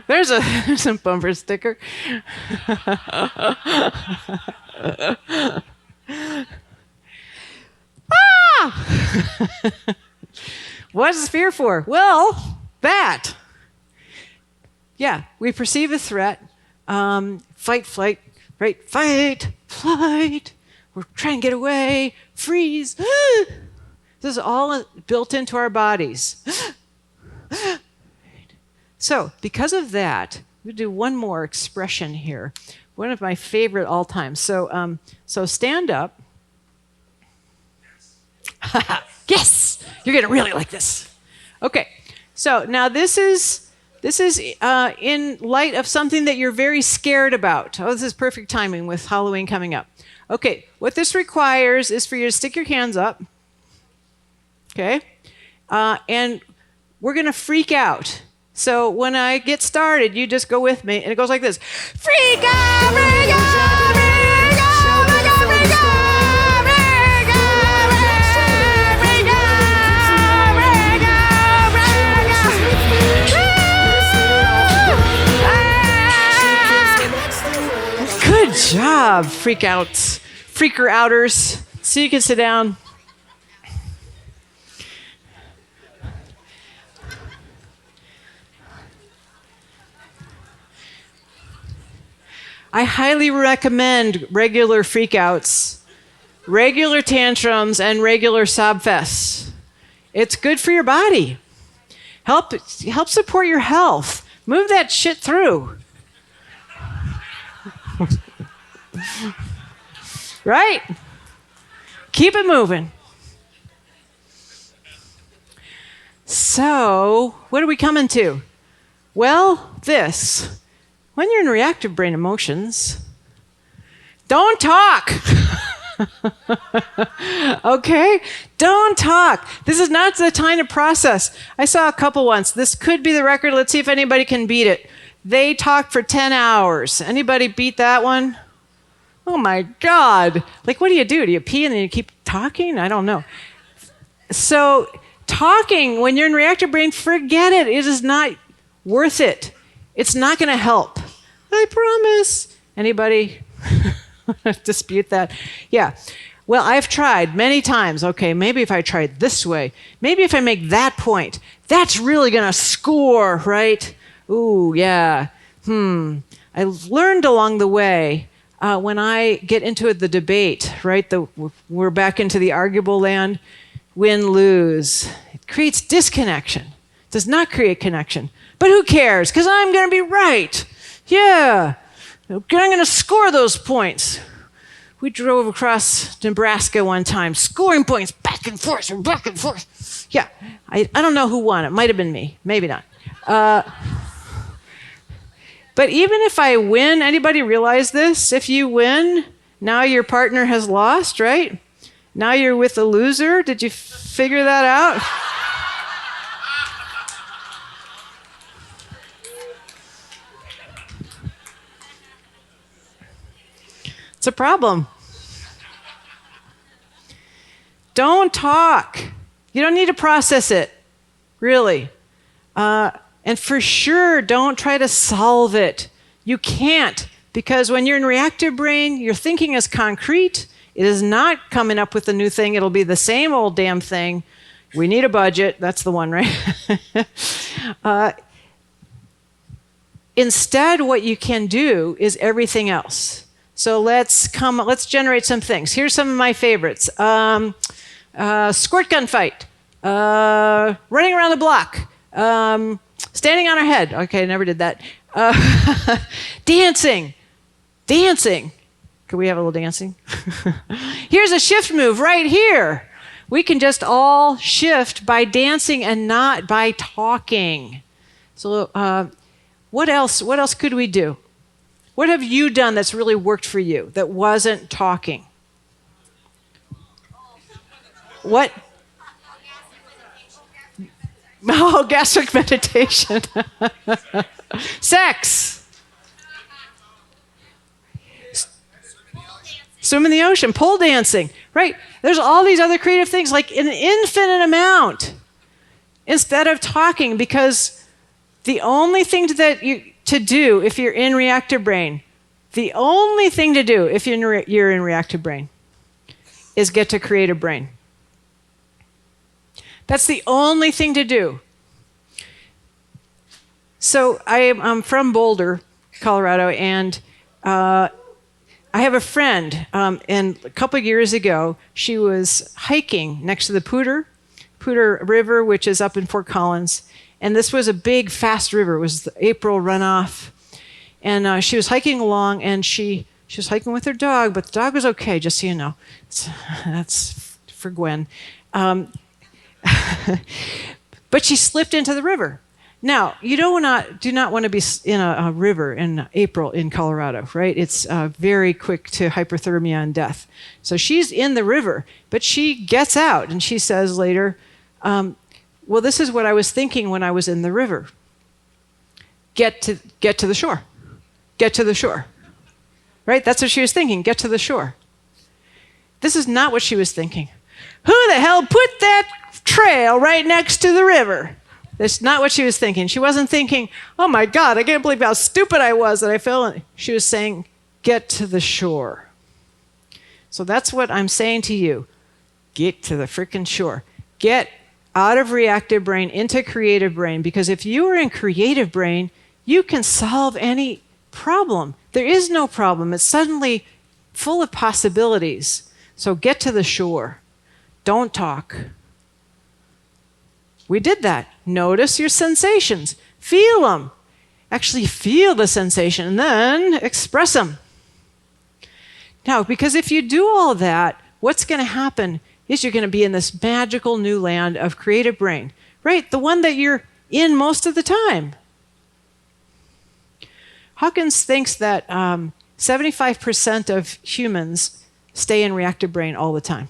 There's a bumper sticker. What is fear for? Well, that. Yeah, we perceive a threat. Fight, flight, right? Fight, flight. We're trying to get away. Freeze. This is all built into our bodies. So, because of that, we'll do one more expression here. One of my favorite all time. So stand up. Yes, you're gonna really like this. Okay, so now this is in light of something that you're very scared about. Oh, this is perfect timing with Halloween coming up. Okay, what this requires is for you to stick your hands up. Okay, and we're gonna freak out. So when I get started, you just go with me, and it goes like this: freak out, freak out, freak out, freak out, freak out. Good job, freakouts, freaker outers. So you can sit down. I highly recommend regular freakouts, regular tantrums, and regular sob fests. It's good for your body. Help support your health. Move that shit through. Right? Keep it moving. So, what are we coming to? Well, this. When you're in reactive brain emotions, don't talk. Okay? Don't talk. This is not the time to process. I saw a couple once. This could be the record. Let's see if anybody can beat it. They talked for 10 hours. Anybody beat that one? Oh my God. Like, what do? Do you pee and then you keep talking? I don't know. So, talking when you're in reactive brain, forget it. It is not worth it. It's not going to help. I promise. Anybody dispute that? Yeah. Well, I've tried many times. Okay, maybe if I try it this way, maybe if I make that point, that's really going to score, right? Ooh, yeah. I learned along the way when I get into the debate, right? We're back into the arguable land, win, lose. It creates disconnection. It does not create connection. But who cares? Because I'm going to be right. Yeah. I'm going to score those points. We drove across Nebraska one time, scoring points back and forth. Yeah. I don't know who won. It might have been me. Maybe not. But even if I win, anybody realize this? If you win, now your partner has lost, right? Now you're with a loser. Did you figure that out? It's a problem. Don't talk. You don't need to process it, really. And for sure, don't try to solve it. You can't, because when you're in reactive brain, your thinking is concrete. It is not coming up with a new thing. It'll be the same old damn thing. We need a budget. That's the one, right? Instead, what you can do is everything else. So let's generate some things. Here's some of my favorites. Squirt gun fight. Running around the block. Standing on our head. Okay, I never did that. Dancing. Can we have a little dancing? Here's a shift move right here. We can just all shift by dancing and not by talking. So what else could we do? What have you done that's really worked for you that wasn't talking? What? Oh, gastric meditation. Sex. Swim in the ocean, pole dancing, right? There's all these other creative things, like an infinite amount, instead of talking, because the only thing to do if you're in reactive brain, the only thing to do if you're in reactive brain is get to creative brain. That's the only thing to do. So I'm from Boulder, Colorado, and I have a friend, and a couple of years ago, she was hiking next to the Poudre River, which is up in Fort Collins. And this was a big, fast river. It was the April runoff. And she was hiking along, and she was hiking with her dog, but the dog was okay, just so you know. That's for Gwen. But she slipped into the river. Now, you do not want to be in a river in April in Colorado, right? It's very quick to hypothermia and death. So she's in the river, but she gets out, and she says later, well, this is what I was thinking when I was in the river. Get to the shore. Get to the shore. Right? That's what she was thinking. Get to the shore. This is not what she was thinking. Who the hell put that trail right next to the river? That's not what she was thinking. She wasn't thinking, oh my God, I can't believe how stupid I was that I fell in. She was saying, get to the shore. So that's what I'm saying to you. Get to the freaking shore. Get out of reactive brain into creative brain, because if you are in creative brain, you can solve any problem. There is no problem. It's suddenly full of possibilities. So get to the shore. Don't talk. We did that. Notice your sensations. Feel them. Actually feel the sensation and then express them. Now, because if you do all that, what's going to happen is you're going to be in this magical new land of creative brain, right? The one that you're in most of the time. Hawkins thinks that 75% of humans stay in reactive brain all the time.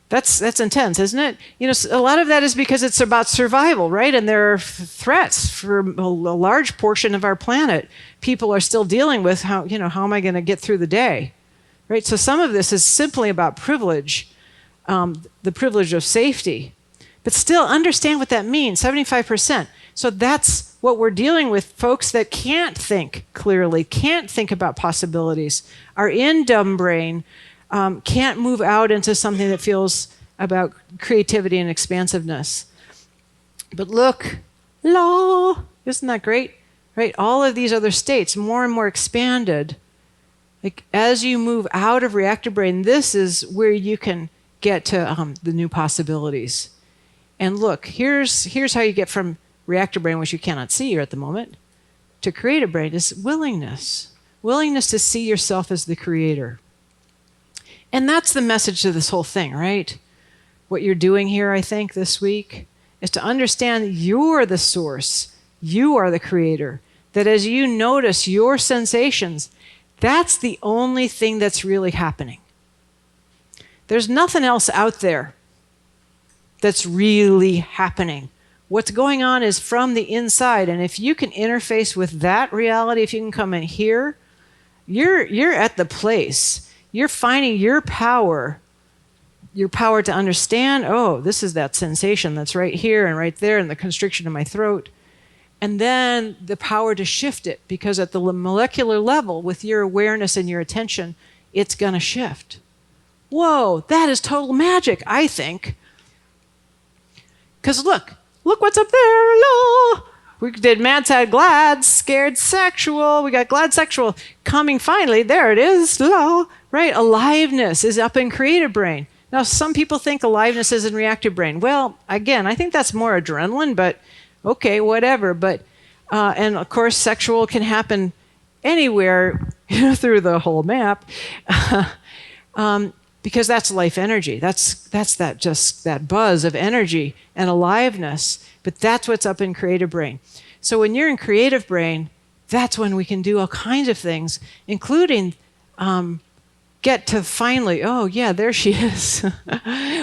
That's intense, isn't it? You know, a lot of that is because it's about survival, right? And there are threats for a large portion of our planet. People are still dealing with how am I going to get through the day, right? So some of this is simply about privilege, the privilege of safety. But still understand what that means, 75%. So that's what we're dealing with, folks that can't think clearly, can't think about possibilities, are in dumb brain, can't move out into something that feels about creativity and expansiveness. But look, isn't that great? Right? All of these other states, more and more expanded. Like as you move out of reactive brain, this is where you can get to the new possibilities. And look, here's how you get from reactive brain, which you cannot see here at the moment, to creative brain is willingness. Willingness to see yourself as the creator. And that's the message to this whole thing, right? What you're doing here, I think, this week, is to understand you're the source. You are the creator. That as you notice your sensations, that's the only thing that's really happening. There's nothing else out there that's really happening. What's going on is from the inside. And if you can interface with that reality, if you can come in here, you're at the place. You're finding your power to understand, oh, this is that sensation that's right here and right there and the constriction in my throat. And then the power to shift it, because at the molecular level, with your awareness and your attention, it's going to shift. Whoa, that is total magic, I think. Because look what's up there. La. We did mad, sad, glad, scared, sexual. We got glad, sexual. Coming finally, there it is. La. Right? Aliveness is up in creative brain. Now, some people think aliveness is in reactive brain. Well, again, I think that's more adrenaline, but okay, whatever. But And of course, sexual can happen anywhere through the whole map, because that's life energy. That's that buzz of energy and aliveness. But that's what's up in creative brain. So when you're in creative brain, that's when we can do all kinds of things, including get to finally, oh yeah, there she is.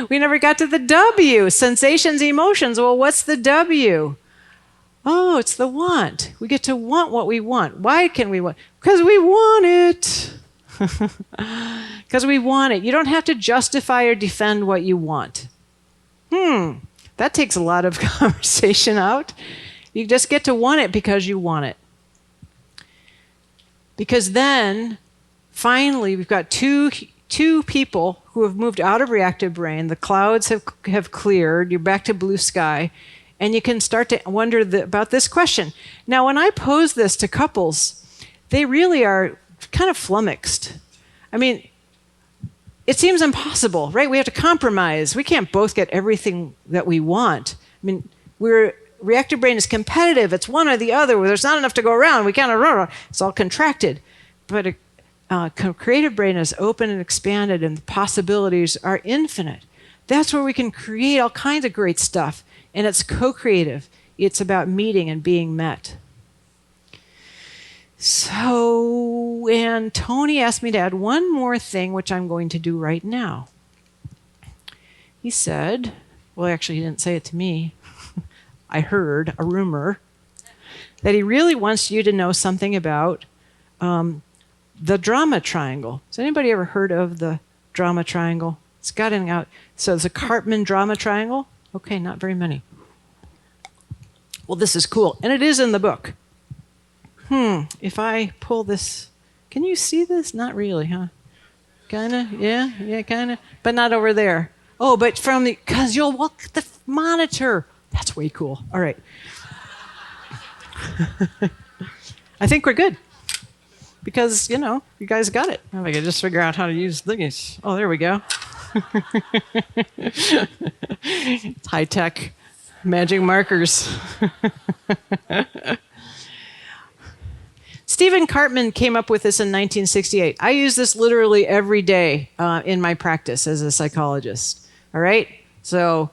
We never got to the W, sensations, emotions. Well, what's the W? Oh, it's the want. We get to want what we want. Why can we want? Because we want it. Because we want it. You don't have to justify or defend what you want. That takes a lot of conversation out. You just get to want it because you want it. Because then, finally, we've got two people who have moved out of reactive brain. The clouds have cleared. You're back to blue sky. And you can start to wonder about this question. Now, when I pose this to couples, they really are kind of flummoxed. I mean, it seems impossible, right? We have to compromise. We can't both get everything that we want. I mean, reactive brain is competitive. It's one or the other. There's not enough to go around. We can't. It's all contracted. But creative brain is open and expanded, and the possibilities are infinite. That's where we can create all kinds of great stuff. And it's co-creative. It's about meeting and being met. So, and Tony asked me to add one more thing, which I'm going to do right now. He said, well, actually, he didn't say it to me. I heard a rumor that he really wants you to know something about the drama triangle. Has anybody ever heard of the drama triangle? It's gotten out. So it's a Karpman drama triangle. Okay, not very many. Well, this is cool. And it is in the book. If I pull this, can you see this? Not really, huh? Kinda? Yeah, kinda. But not over there. Oh, but because you'll walk the monitor. That's way cool. All right. I think we're good. Because, you guys got it. If I could just figure out how to use things. Oh, there we go. It's high-tech magic markers. Stephen Karpman came up with this in 1968. I use this literally every day in my practice as a psychologist. All right? So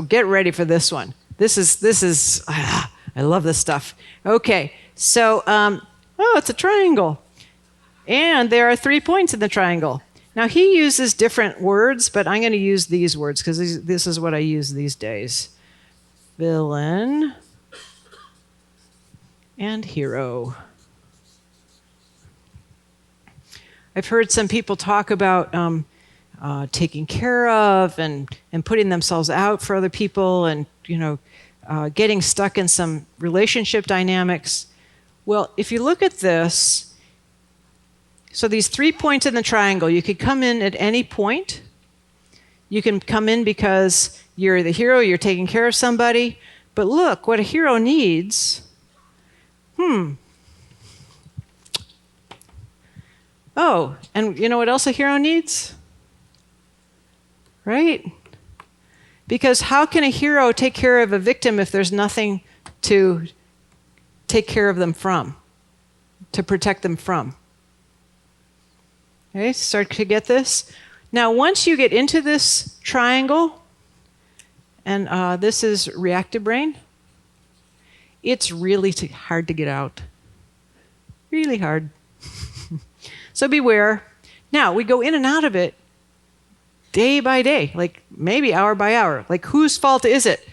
get ready for this one. This is I love this stuff. Okay. So, it's a triangle. And there are 3 points in the triangle. Now, he uses different words, but I'm going to use these words because this is what I use these days. Villain and hero. I've heard some people talk about taking care of and putting themselves out for other people and, getting stuck in some relationship dynamics. Well, if you look at this, so these 3 points in the triangle, you could come in at any point. You can come in because you're the hero, you're taking care of somebody. But look, what a hero needs. Oh, and you know what else a hero needs? Right? Because how can a hero take care of a victim if there's nothing to take care of them from, to protect them from? Okay, start to get this. Now, once you get into this triangle, and this is reactive brain, it's really hard to get out. Really hard. So beware. Now, we go in and out of it day by day, like maybe hour by hour. Like, whose fault is it?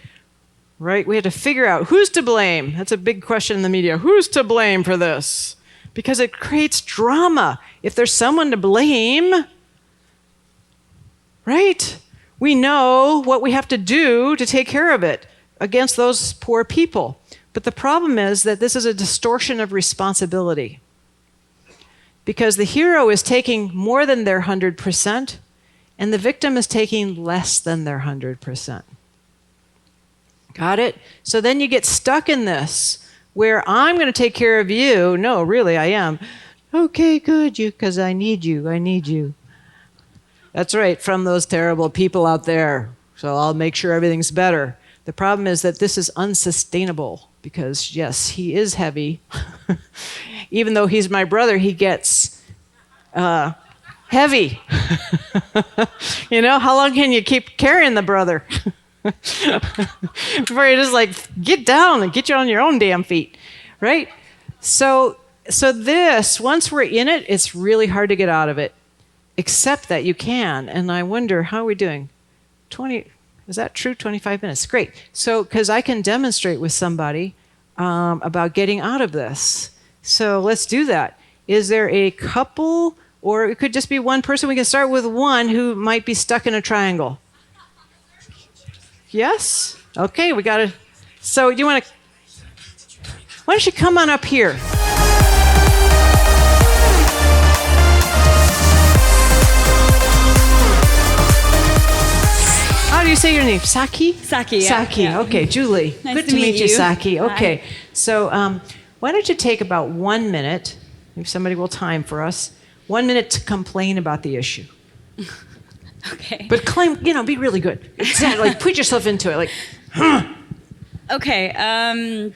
Right? We have to figure out who's to blame. That's a big question in the media. Who's to blame for this? Because it creates drama. If there's someone to blame, right? We know what we have to do to take care of it against those poor people. But the problem is that this is a distortion of responsibility. Because the hero is taking more than their 100%, and the victim is taking less than their 100%. Got it? So then you get stuck in this, where I'm going to take care of you. No, really, I am. Okay, good, because I need you. That's right, from those terrible people out there. So I'll make sure everything's better. The problem is that this is unsustainable because, yes, he is heavy. Even though he's my brother, he gets heavy. You know, how long can you keep carrying the brother? Before you just like, get down and get you on your own damn feet, right? So this, once we're in it, it's really hard to get out of it, except that you can. And I wonder, how are we doing? 20, is that true? 25 minutes, great. So, because I can demonstrate with somebody about getting out of this. So let's do that. Is there a couple, or it could just be one person? We can start with one who might be stuck in a triangle. Yes? Okay, we got to. So you want to. Why don't you come on up here? How do you say your name? Saki? Saki, yeah. Saki, yeah. okay. Julie. Nice Good to to meet meet you, you. Saki. Okay. Hi. So why don't you take about 1 minute, if somebody will time for us, 1 minute to complain about the issue. Okay. But claim, be really good. Exactly. Like, put yourself into it. Like, Okay.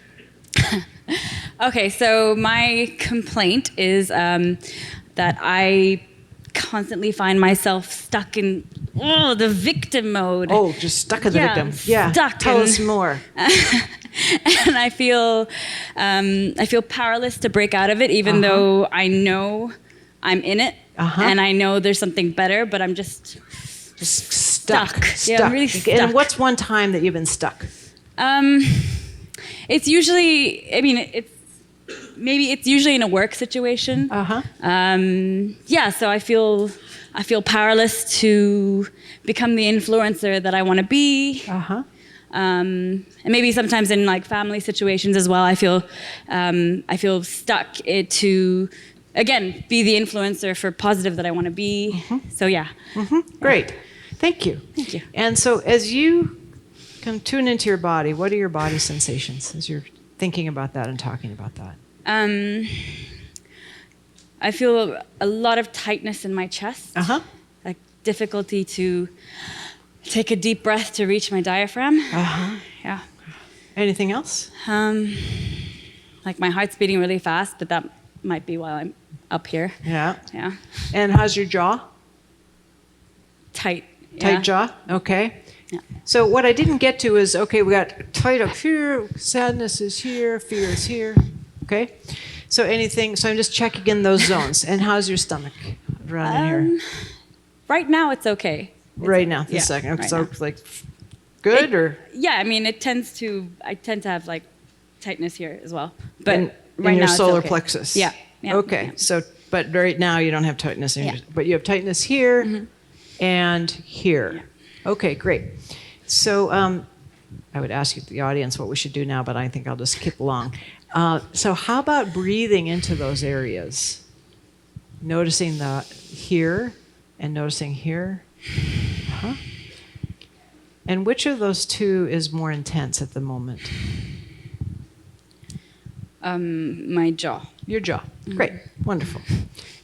Okay, so my complaint is that I constantly find myself stuck in the victim mode. oh, just stuck in the Yeah, victim. Yeah. stuck Tell in- us more. And I feel powerless to break out of it, even though I know I'm in it, and I know there's something better, but I'm just Stuck. Yeah, I'm really stuck. And what's one time that you've been stuck? It's usually, it's usually in a work situation. Yeah, so I feel powerless to become the influencer that I want to be. And maybe sometimes in like family situations as well, I feel stuck to, again, be the influencer for positive that I want to be. So yeah. Great. Thank you. Thank you. And so as you can tune into your body, what are your body sensations as you're thinking about that and talking about that? I feel a lot of tightness in my chest. Like difficulty to take a deep breath to reach my diaphragm. Yeah. Anything else? Like my heart's beating really fast, but that might be while I'm up here. Yeah. Yeah. And how's your jaw? Tight. Tight Yeah. jaw? Okay. Yeah. So what I didn't get to is, okay, we got tight up here, sadness is here, fear is here. Okay? So I'm just checking in those zones. And how's your stomach around in here? Right now, it's okay. Right now, this yeah, second. right So now. like good or Yeah, I mean, I tend to have like tightness here as well. But in right your now, it's solar okay. plexus? Yeah. Yeah. Okay. Yeah. So, but right now you don't have tightness in Yeah. your, but you have tightness here and here. Yeah. Okay, great. So I would ask you, the audience, what we should do now, but I think I'll just skip along. So how about breathing into those areas? Noticing the here and noticing here. And which of those two is more intense at the moment? My jaw. Your jaw. Great. Wonderful.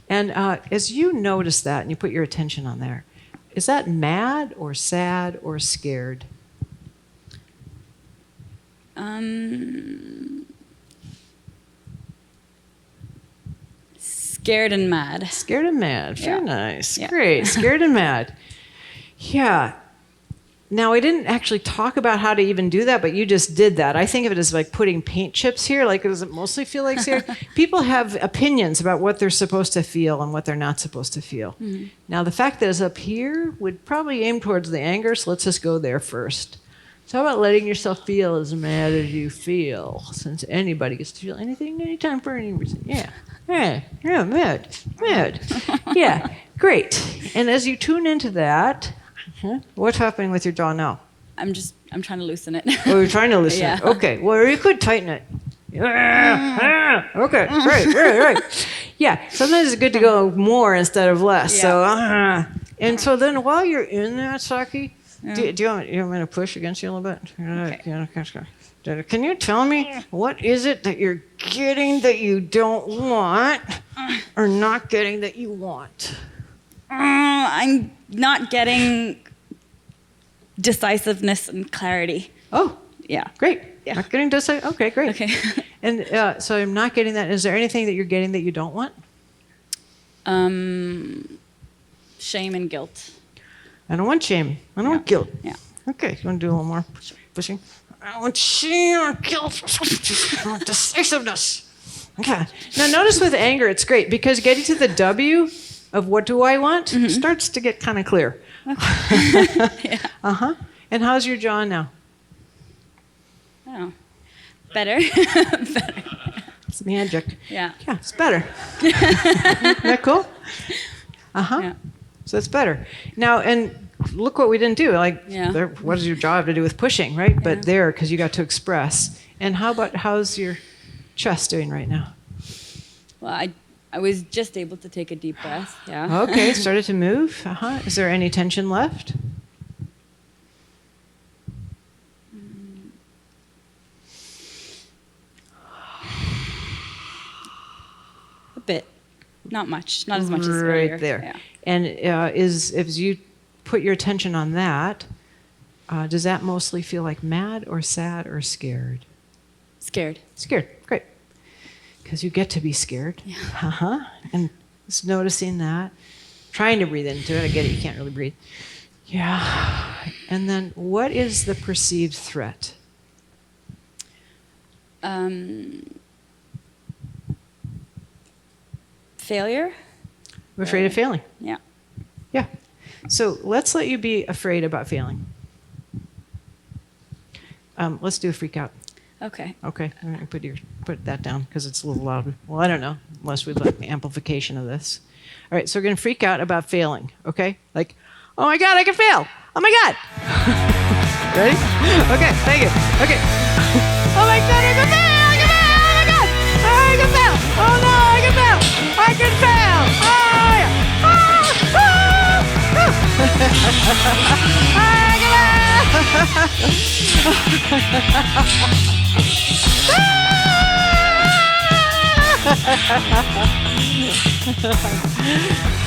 And as you notice that and you put your attention on there, is that mad or sad or scared? Scared and mad. Scared and mad. Very Yeah. nice. Yeah. Great. Scared and mad. Yeah. Now, I didn't actually talk about how to even do that, but you just did that. I think of it as like putting paint chips here. Like, does it mostly feel like scared? People have opinions about what they're supposed to feel and what they're not supposed to feel. Now, the fact that it's up here would probably aim towards the anger, so let's just go there first. So how about letting yourself feel as mad as you feel, since anybody gets to feel anything, anytime, for any reason. Yeah. Yeah, mad. Yeah, great. And as you tune into that, what's happening with your jaw now? I'm trying to loosen it. Oh, you're trying to loosen it. Yeah. Okay. Well, you could tighten it. Okay. Right. Yeah. Sometimes it's good to go more instead of less. Yeah. So, and so then while you're in that, Saki, do you want me to push against you a little bit? Okay. Can you tell me what is it that you're getting that you don't want, or not getting that you want? I'm not getting decisiveness and clarity. Oh, Yeah. great. Yeah. Not getting to say, okay, great. Okay. And so I'm not getting that. Is there anything that you're getting that you don't want? Shame and guilt. I don't want shame. I don't want guilt. Yeah. Okay, you want to do a little more pushing? I don't want shame or guilt. I want decisiveness. Okay. Now notice with anger, it's great because getting to the W of what do I want starts to get kind of clear. Yeah. Uh-huh. And how's your jaw now? Oh. Better. Better. It's magic. Yeah. Yeah, it's better. Isn't that cool? Uh-huh. Yeah. So it's better. Now, and look what we didn't do. Like, Yeah. what does your jaw have to do with pushing, right? But there, because you got to express. And how's your chest doing right now? Well, I was just able to take a deep breath. Yeah. Okay, started to move. Uh-huh. Is there any tension left? A bit. Not much. Not as much as Right earlier. there. Yeah. And if you put your attention on that, does that mostly feel like mad or sad or scared? Scared. Scared. Great. Because you get to be scared. Yeah. Uh-huh. And just noticing that. Trying to breathe into it. I get it. You can't really breathe. Yeah. And then what is the perceived threat? Failure. I'm afraid of failing. Yeah. Yeah. So let's let you be afraid about failing. Let's do a freak out. Okay. Okay. I'm going to put that down because it's a little loud. Well, I don't know, unless we'd like amplification of this. All right, so we're going to freak out about failing, okay? Like, oh my God, I can fail. Oh my God. Ready? Okay, thank you. Okay. Oh my God, I can fail. I can fail. Oh my God. I can fail. Oh no, I can fail. I can fail. Oh yeah.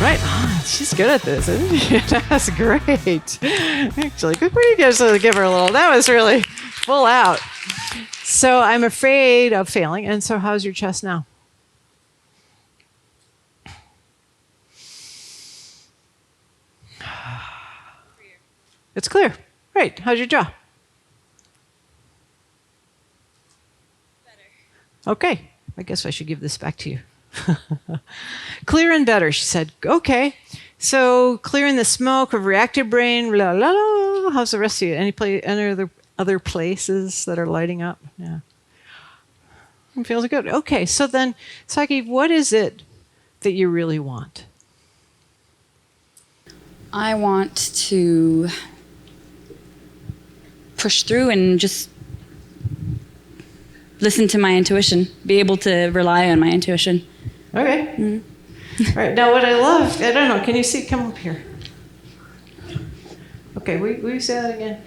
Right on. She's good at this, isn't she? That's great. Actually, good for you guys to give her a little. That was really full out. So I'm afraid of failing. And so how's your chest now? It's clear. Right. How's your jaw? Better. Okay. I guess I should give this back to you. Clear and better, she said. Okay. So clearing the smoke of reactive brain. La, la, la. How's the rest of you? Any other places that are lighting up? Yeah. It feels good. Okay. So then, Psyche, what is it that you really want? I want to push through and just listen to my intuition, be able to rely on my intuition. Okay. All right. Now, what I love, I don't know, can you see? Come up here. Okay. Will you say that again?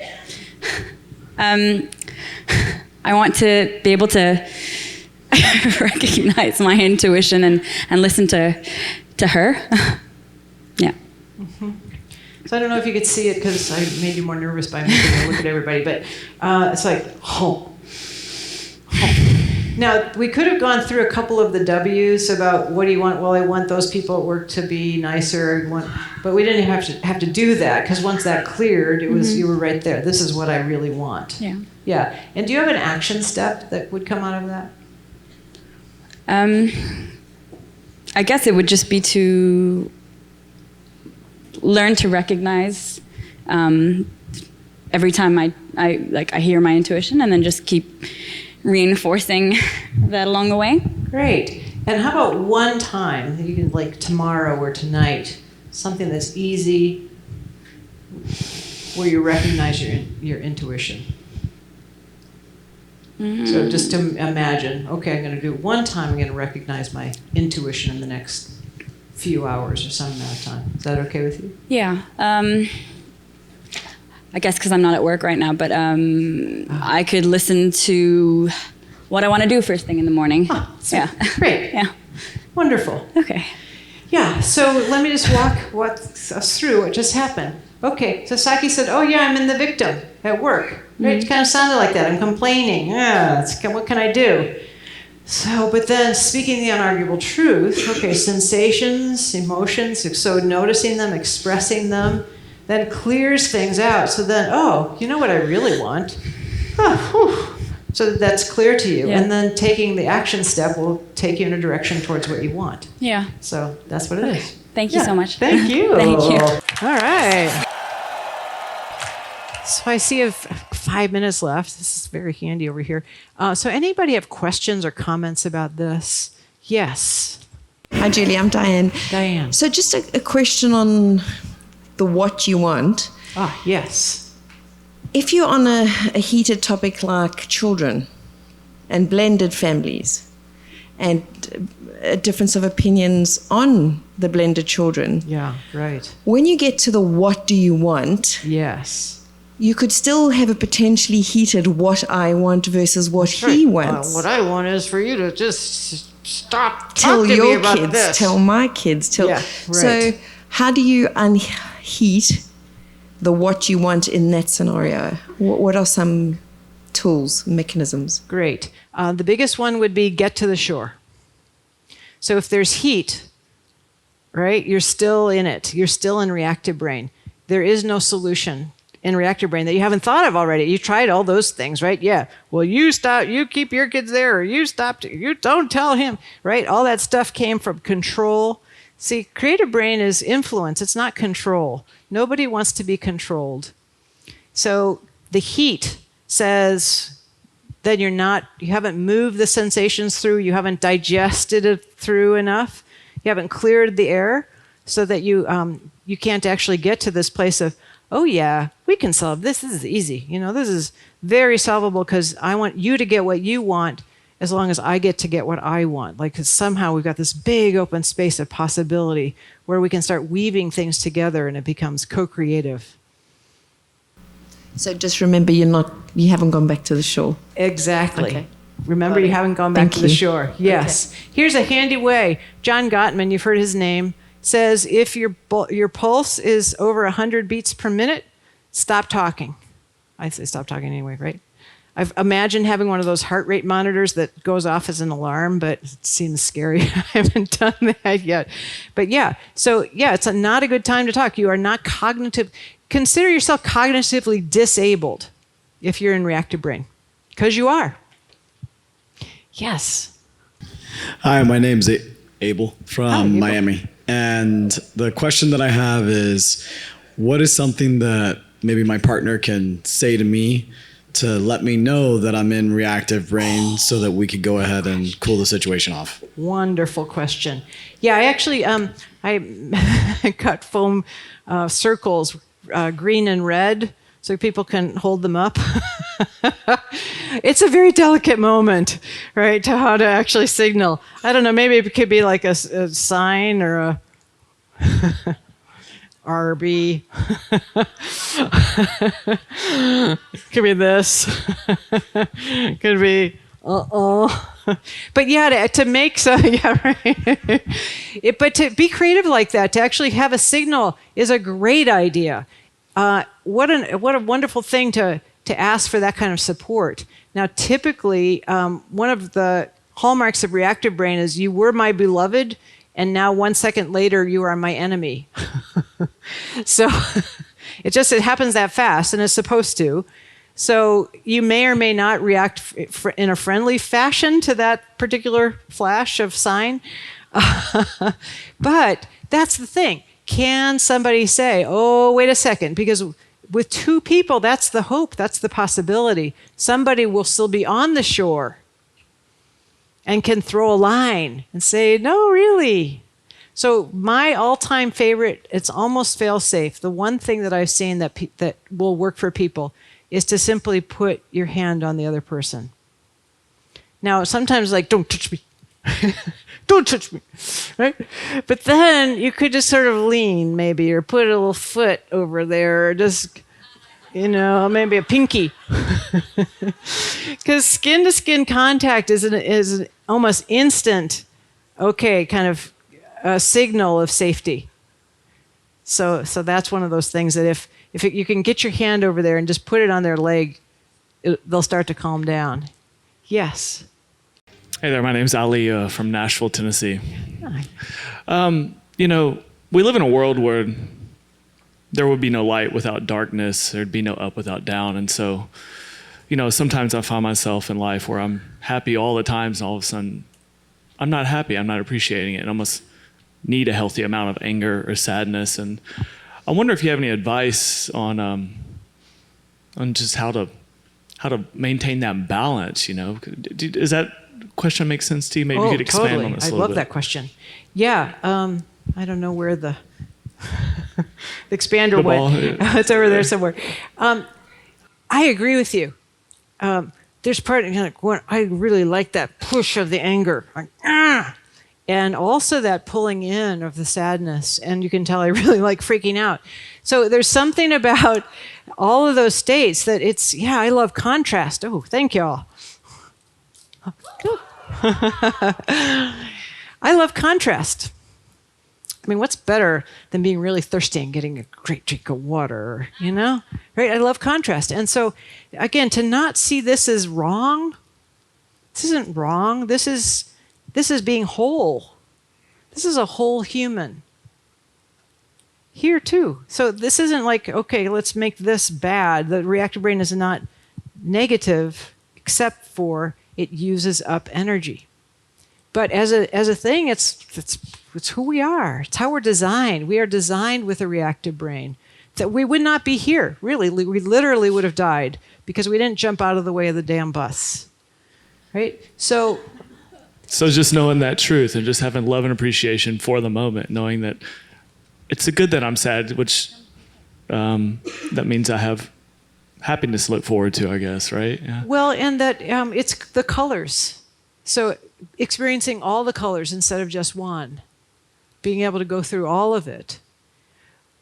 I want to be able to recognize my intuition and listen to her. Yeah. Mm-hmm. So I don't know if you could see it because I made you more nervous by making me look at everybody, but it's like, oh. Now, we could have gone through a couple of the W's about what do you want? Well, I want those people at work to be nicer, but we didn't have to do that because once that cleared, it was you were right there. This is what I really want. Yeah. Yeah. And do you have an action step that would come out of that? I guess it would just be to learn to recognize every time I hear my intuition, and then just keep reinforcing that along the way. Great. And how about one time that you can, like tomorrow or tonight, something that's easy where you recognize your intuition? Mm-hmm. So just to imagine, okay, I'm going to do it one time, I'm going to recognize my intuition in the next few hours or some amount of time. Is that okay with you? Yeah. I guess because I'm not at work right now, but I could listen to what I want to do first thing in the morning. Oh, yeah. Great. Yeah. Wonderful. Okay. Yeah, so let me just walk us through what just happened. Okay, so Saki said, oh yeah, I'm in the victim at work. Right? It kind of sounded like that. I'm complaining. What can I do? So, but then speaking the unarguable truth, okay, sensations, emotions, so noticing them, expressing them, then clears things out. So then, oh, you know what I really want? So that's clear to you. Yeah. And then taking the action step will take you in a direction towards what you want. Yeah. So that's what it is. Thank you so much. Thank you. Thank you. All right. So I see 5 minutes left. This is very handy over here. So anybody have questions or comments about this? Yes. Hi, Julie. I'm Diane. Diane. So just a question on the what you want. Yes. If you're on a heated topic like children and blended families and a difference of opinions on the blended children, Yeah, right. when you get to the what do you want, Yes. you could still have a potentially heated what I want versus what he wants. What I want is for you to just stop Tell talking to your me about kids, this. tell my kids, Yeah, So right. how do you unheat the what you want in that scenario? What are some tools, mechanisms? Great. The biggest one would be get to the shore. So if there's heat, right, you're still in it. You're still in reactive brain. There is no solution in reactive brain that you haven't thought of already. You tried all those things, right? Yeah. Well, you stop, you keep your kids there, or you stopped, you don't tell him, right? All that stuff came from control. See, creative brain is influence. It's not control. Nobody wants to be controlled. So the heat says that you haven't moved the sensations through, you haven't digested it through enough, you haven't cleared the air so that you can't actually get to this place of, oh yeah, we can solve this. This is easy. This is very solvable because I want you to get what you want as long as I get to get what I want. Like, 'cause somehow we've got this big open space of possibility where we can start weaving things together and it becomes co-creative. So just remember, you haven't gone back to the shore. Exactly. Okay. Remember, you haven't gone back Thank to the you. shore. Yes. Okay. Here's a handy way. John Gottman, you've heard his name, says if your pulse is over 100 beats per minute, stop talking. I say stop talking anyway, right? I've imagined having one of those heart rate monitors that goes off as an alarm, but it seems scary. I haven't done that yet. But yeah, so yeah, it's not a good time to talk. You are not cognitive. Consider yourself cognitively disabled if you're in reactive brain, because you are. Yes. Hi, my name's Abel from Miami. And the question that I have is, what is something that maybe my partner can say to me to let me know that I'm in reactive brain so that we could go ahead and cool the situation off? Wonderful question. Yeah, I actually, I cut foam circles, green and red, so people can hold them up. It's a very delicate moment, right, to how to actually signal. I don't know, maybe it could be like a sign or a RB. Could be this. Could be But yeah, to make so yeah, right. But to be creative like that, to actually have a signal is a great idea. What a wonderful thing to ask for that kind of support. Now, typically, one of the hallmarks of reactive brain is you were my beloved, and now 1 second later, you are my enemy. So it happens that fast, and it's supposed to. So you may or may not react in a friendly fashion to that particular flash of sign. But that's the thing. Can somebody say, oh, wait a second, because with two people, that's the hope, that's the possibility. Somebody will still be on the shore and can throw a line and say, no, really. So my all-time favorite, it's almost fail-safe. The one thing that I've seen that will work for people is to simply put your hand on the other person. Now, sometimes like, don't touch me. Don't touch me, right? But then you could just sort of lean maybe, or put a little foot over there, or just, maybe a pinky. Because skin-to-skin contact is an almost instant, okay, kind of a signal of safety. So that's one of those things that if you can get your hand over there and just put it on their leg, they'll start to calm down. Yes. Hey there, my name's Ali from Nashville, Tennessee. Hi. We live in a world where there would be no light without darkness. There'd be no up without down. And so, sometimes I find myself in life where I'm happy all the times, and all of a sudden, I'm not happy. I'm not appreciating it. And I almost need a healthy amount of anger or sadness. And I wonder if you have any advice on just how to maintain that balance. Does that question make sense to you? Maybe you could expand totally. on this a I little love bit. that question. Yeah. I don't know where the expander went. It's over there somewhere. I agree with you. There's part I really like that push of the anger. And also that pulling in of the sadness. And you can tell I really like freaking out. So there's something about all of those states that I love contrast. Oh, thank y'all. I love contrast. I mean, what's better than being really thirsty and getting a great drink of water, Right? I love contrast. And so, again, to not see this as wrong, this isn't wrong. This is being whole. This is a whole human. Here, too. So this isn't like, okay, let's make this bad. The reactive brain is not negative, except for it uses up energy. But as a thing, it's who we are. It's how we're designed. We are designed with a reactive brain. That we would not be here, really. We literally would have died because we didn't jump out of the way of the damn bus. Right? So just knowing that truth and just having love and appreciation for the moment, knowing that it's a good that I'm sad, which that means I have happiness to look forward to, I guess, right? Yeah. Well, and that it's the colors. So experiencing all the colors instead of just one, being able to go through all of it.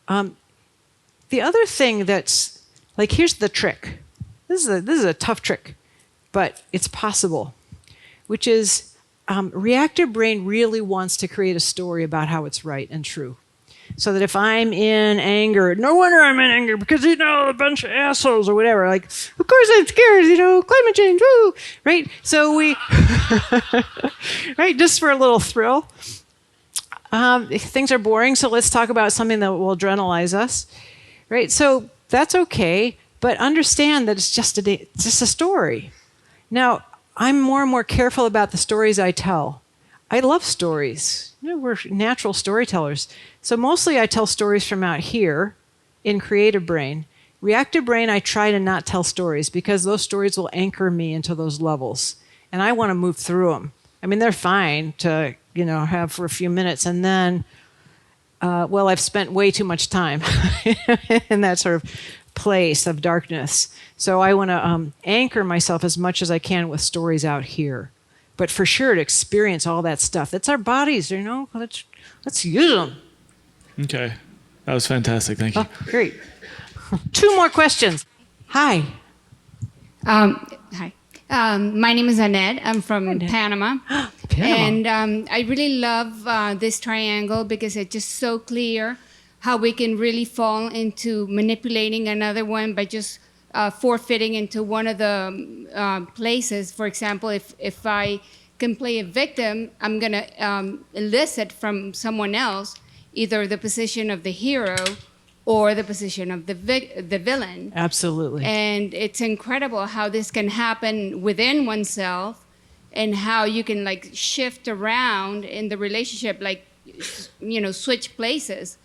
The other thing that's here's the trick. This is a tough trick, but it's possible, which is reactive brain really wants to create a story about how it's right and true. So that if I'm in anger, no wonder I'm in anger because, a bunch of assholes or whatever. Of course I'm scared, climate change, woo, right? So we, right, just for a little thrill. Things are boring, so let's talk about something that will adrenalize us, right? So that's okay, but understand that it's just a story. Now, I'm more and more careful about the stories I tell. I love stories. We're natural storytellers. So mostly I tell stories from out here in creative brain. Reactive brain, I try to not tell stories because those stories will anchor me into those levels. And I want to move through them. I mean, they're fine to, have for a few minutes. And then, I've spent way too much time in that sort of place of darkness. So I want to anchor myself as much as I can with stories out here. But for sure, to experience all that stuff. That's our bodies, Let's use them. Okay. That was fantastic. Thank you. Oh, great. 2 more questions. Hi. Hi. My name is Annette. I'm from Panama. And I really love this triangle because it's just so clear how we can really fall into manipulating another one by just forfeiting into one of the places. For example, if I can play a victim, I'm going to elicit from someone else either the position of the hero or the position of the villain. Absolutely. And it's incredible how this can happen within oneself and how you can shift around in the relationship, switch places.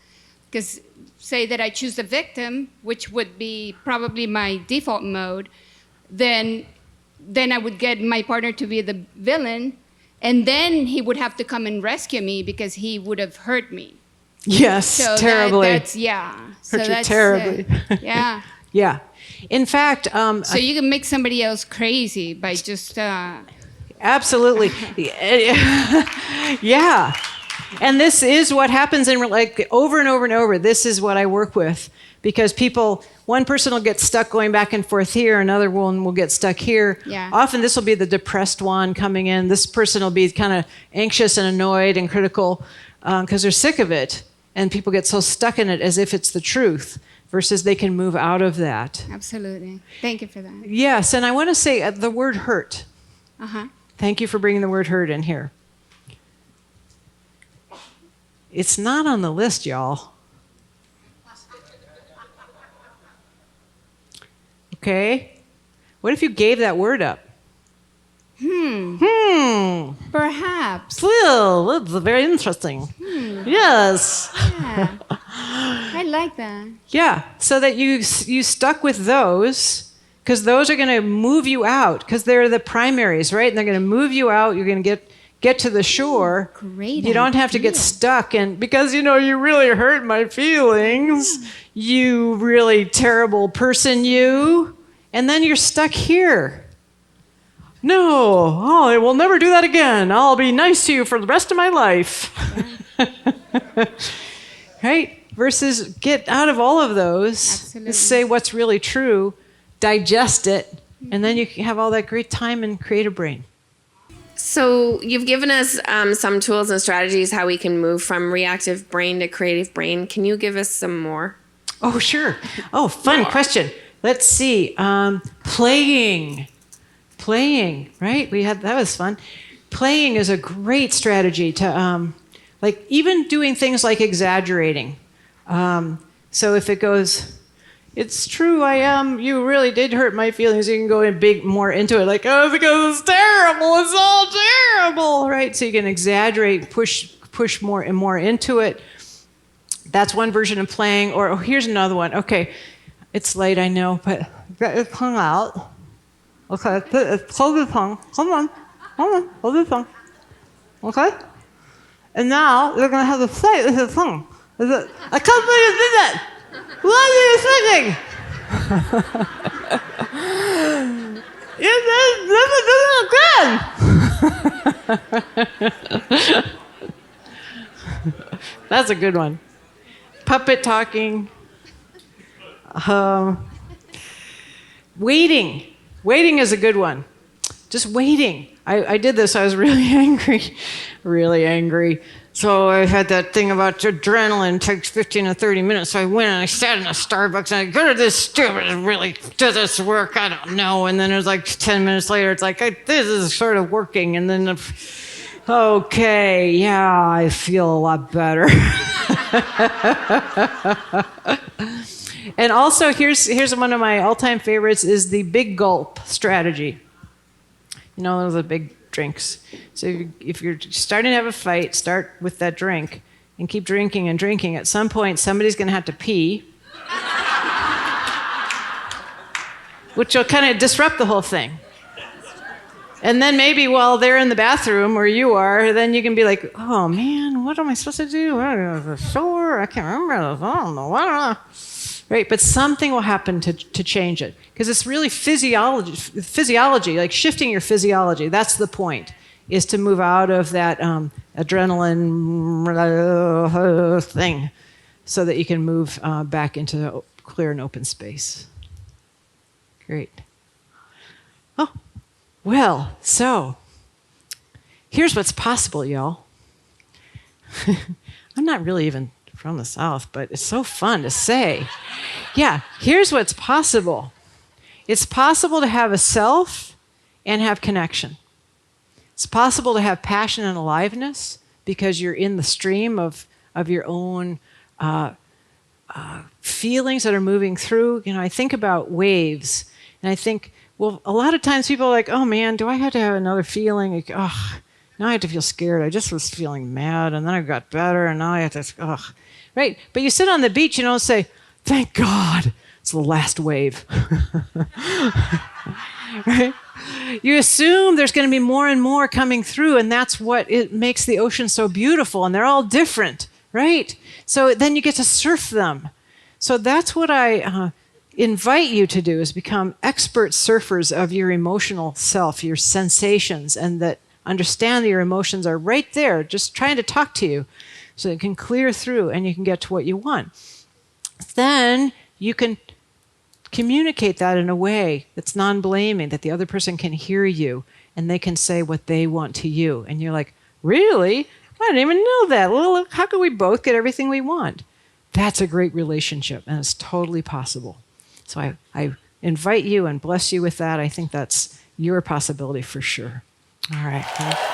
Because say that I choose the victim, which would be probably my default mode, then I would get my partner to be the villain, and then he would have to come and rescue me because he would have hurt me. Yes, So terribly. Hurt you terribly. Yeah. Yeah. In fact, So you can make somebody else crazy by just. Absolutely. Yeah. And this is what happens in over and over and over. This is what I work with because one person will get stuck going back and forth here, another one will get stuck here. Yeah. Often this will be the depressed one coming in. This person will be kind of anxious and annoyed and critical. because they're sick of it, and people get so stuck in it as if it's the truth, versus they can move out of that. Absolutely. Thank you for that. Yes, and I want to say the word hurt. Uh-huh. Thank you for bringing the word hurt in here. It's not on the list, y'all. Okay? What if you gave that word up? Perhaps. Well, that's very interesting. Yes. Yeah. I like that. Yeah, so that you stuck with those, because those are going to move you out, because they're the primaries, right? And they're going to move you out. You're going to get to the shore. Great. You don't have to get stuck, and because you really hurt my feelings, you really terrible person, you, and then you're stuck here. No, I will never do that again. I'll be nice to you for the rest of my life. Right? Versus get out of all of those. Absolutely. Say what's really true, digest it, and then you can have all that great time and creative brain. So you've given us some tools and strategies how we can move from reactive brain to creative brain. Can you give us some more? Oh, sure. Oh, fun question. Let's see. Playing, right? That was fun. Playing is a great strategy to, like even doing things like exaggerating. So if it goes, it's true, you really did hurt my feelings, you can go more into it, like, oh, because it's terrible, it's all terrible, right? So you can exaggerate, push more and more into it. That's one version of playing. Or here's another one. Okay, it's late, I know, but get your tongue out. Okay, hold your tongue. Hold on, hold your tongue. Okay? And now you're going to have to say it with your tongue. I can't believe you did that. What are you thinking? That's a good one. Puppet talking. Waiting. Waiting is a good one. Just waiting. I did this. I was really angry. So I had that thing about adrenaline takes 15 to 30 minutes. So I went and I sat in a Starbucks and I go to this stupid, really, does this work? I don't know. And then it was like 10 minutes later, it's like, this is sort of working. And then, okay, yeah, I feel a lot better. And also, here's one of my all-time favorites is the Big Gulp Strategy. You know, those are big drinks. So if you're starting to have a fight, start with that drink and keep drinking and drinking. At some point, somebody's going to have to pee, which will kind of disrupt the whole thing. And then maybe while they're in the bathroom where you are, then you can be like, oh man, what am I supposed to do? Sure, I can't remember. I don't know. Right, but something will happen to change it, because it's really physiology, like shifting your physiology. That's the point, is to move out of that adrenaline thing, so that you can move back into clear and open space. Great. Oh, well, so here's what's possible, y'all. I'm not really even from the South, but it's so fun to say. Yeah, here's what's possible. It's possible to have a self and have connection. It's possible to have passion and aliveness because you're in the stream of your own feelings that are moving through. You know, I think about waves, and I think, well, a lot of times people are like, oh man, do I have to have another feeling? Like, oh, now I have to feel scared. I just was feeling mad, and then I got better, and now I have to, ugh. Right? But you sit on the beach, you don't say, thank God, it's the last wave. Right? You assume there's going to be more and more coming through, and that's what it makes the ocean so beautiful, and they're all different, right? So then you get to surf them. So that's what I invite you to do, is become expert surfers of your emotional self, your sensations, and that understand that your emotions are right there, just trying to talk to you, so it can clear through and you can get to what you want. Then you can communicate that in a way that's non-blaming, that the other person can hear you and they can say what they want to you. And you're like, really? I didn't even know that. Well, how can we both get everything we want? That's a great relationship, and it's totally possible. So I invite you and bless you with that. I think that's your possibility for sure. All right.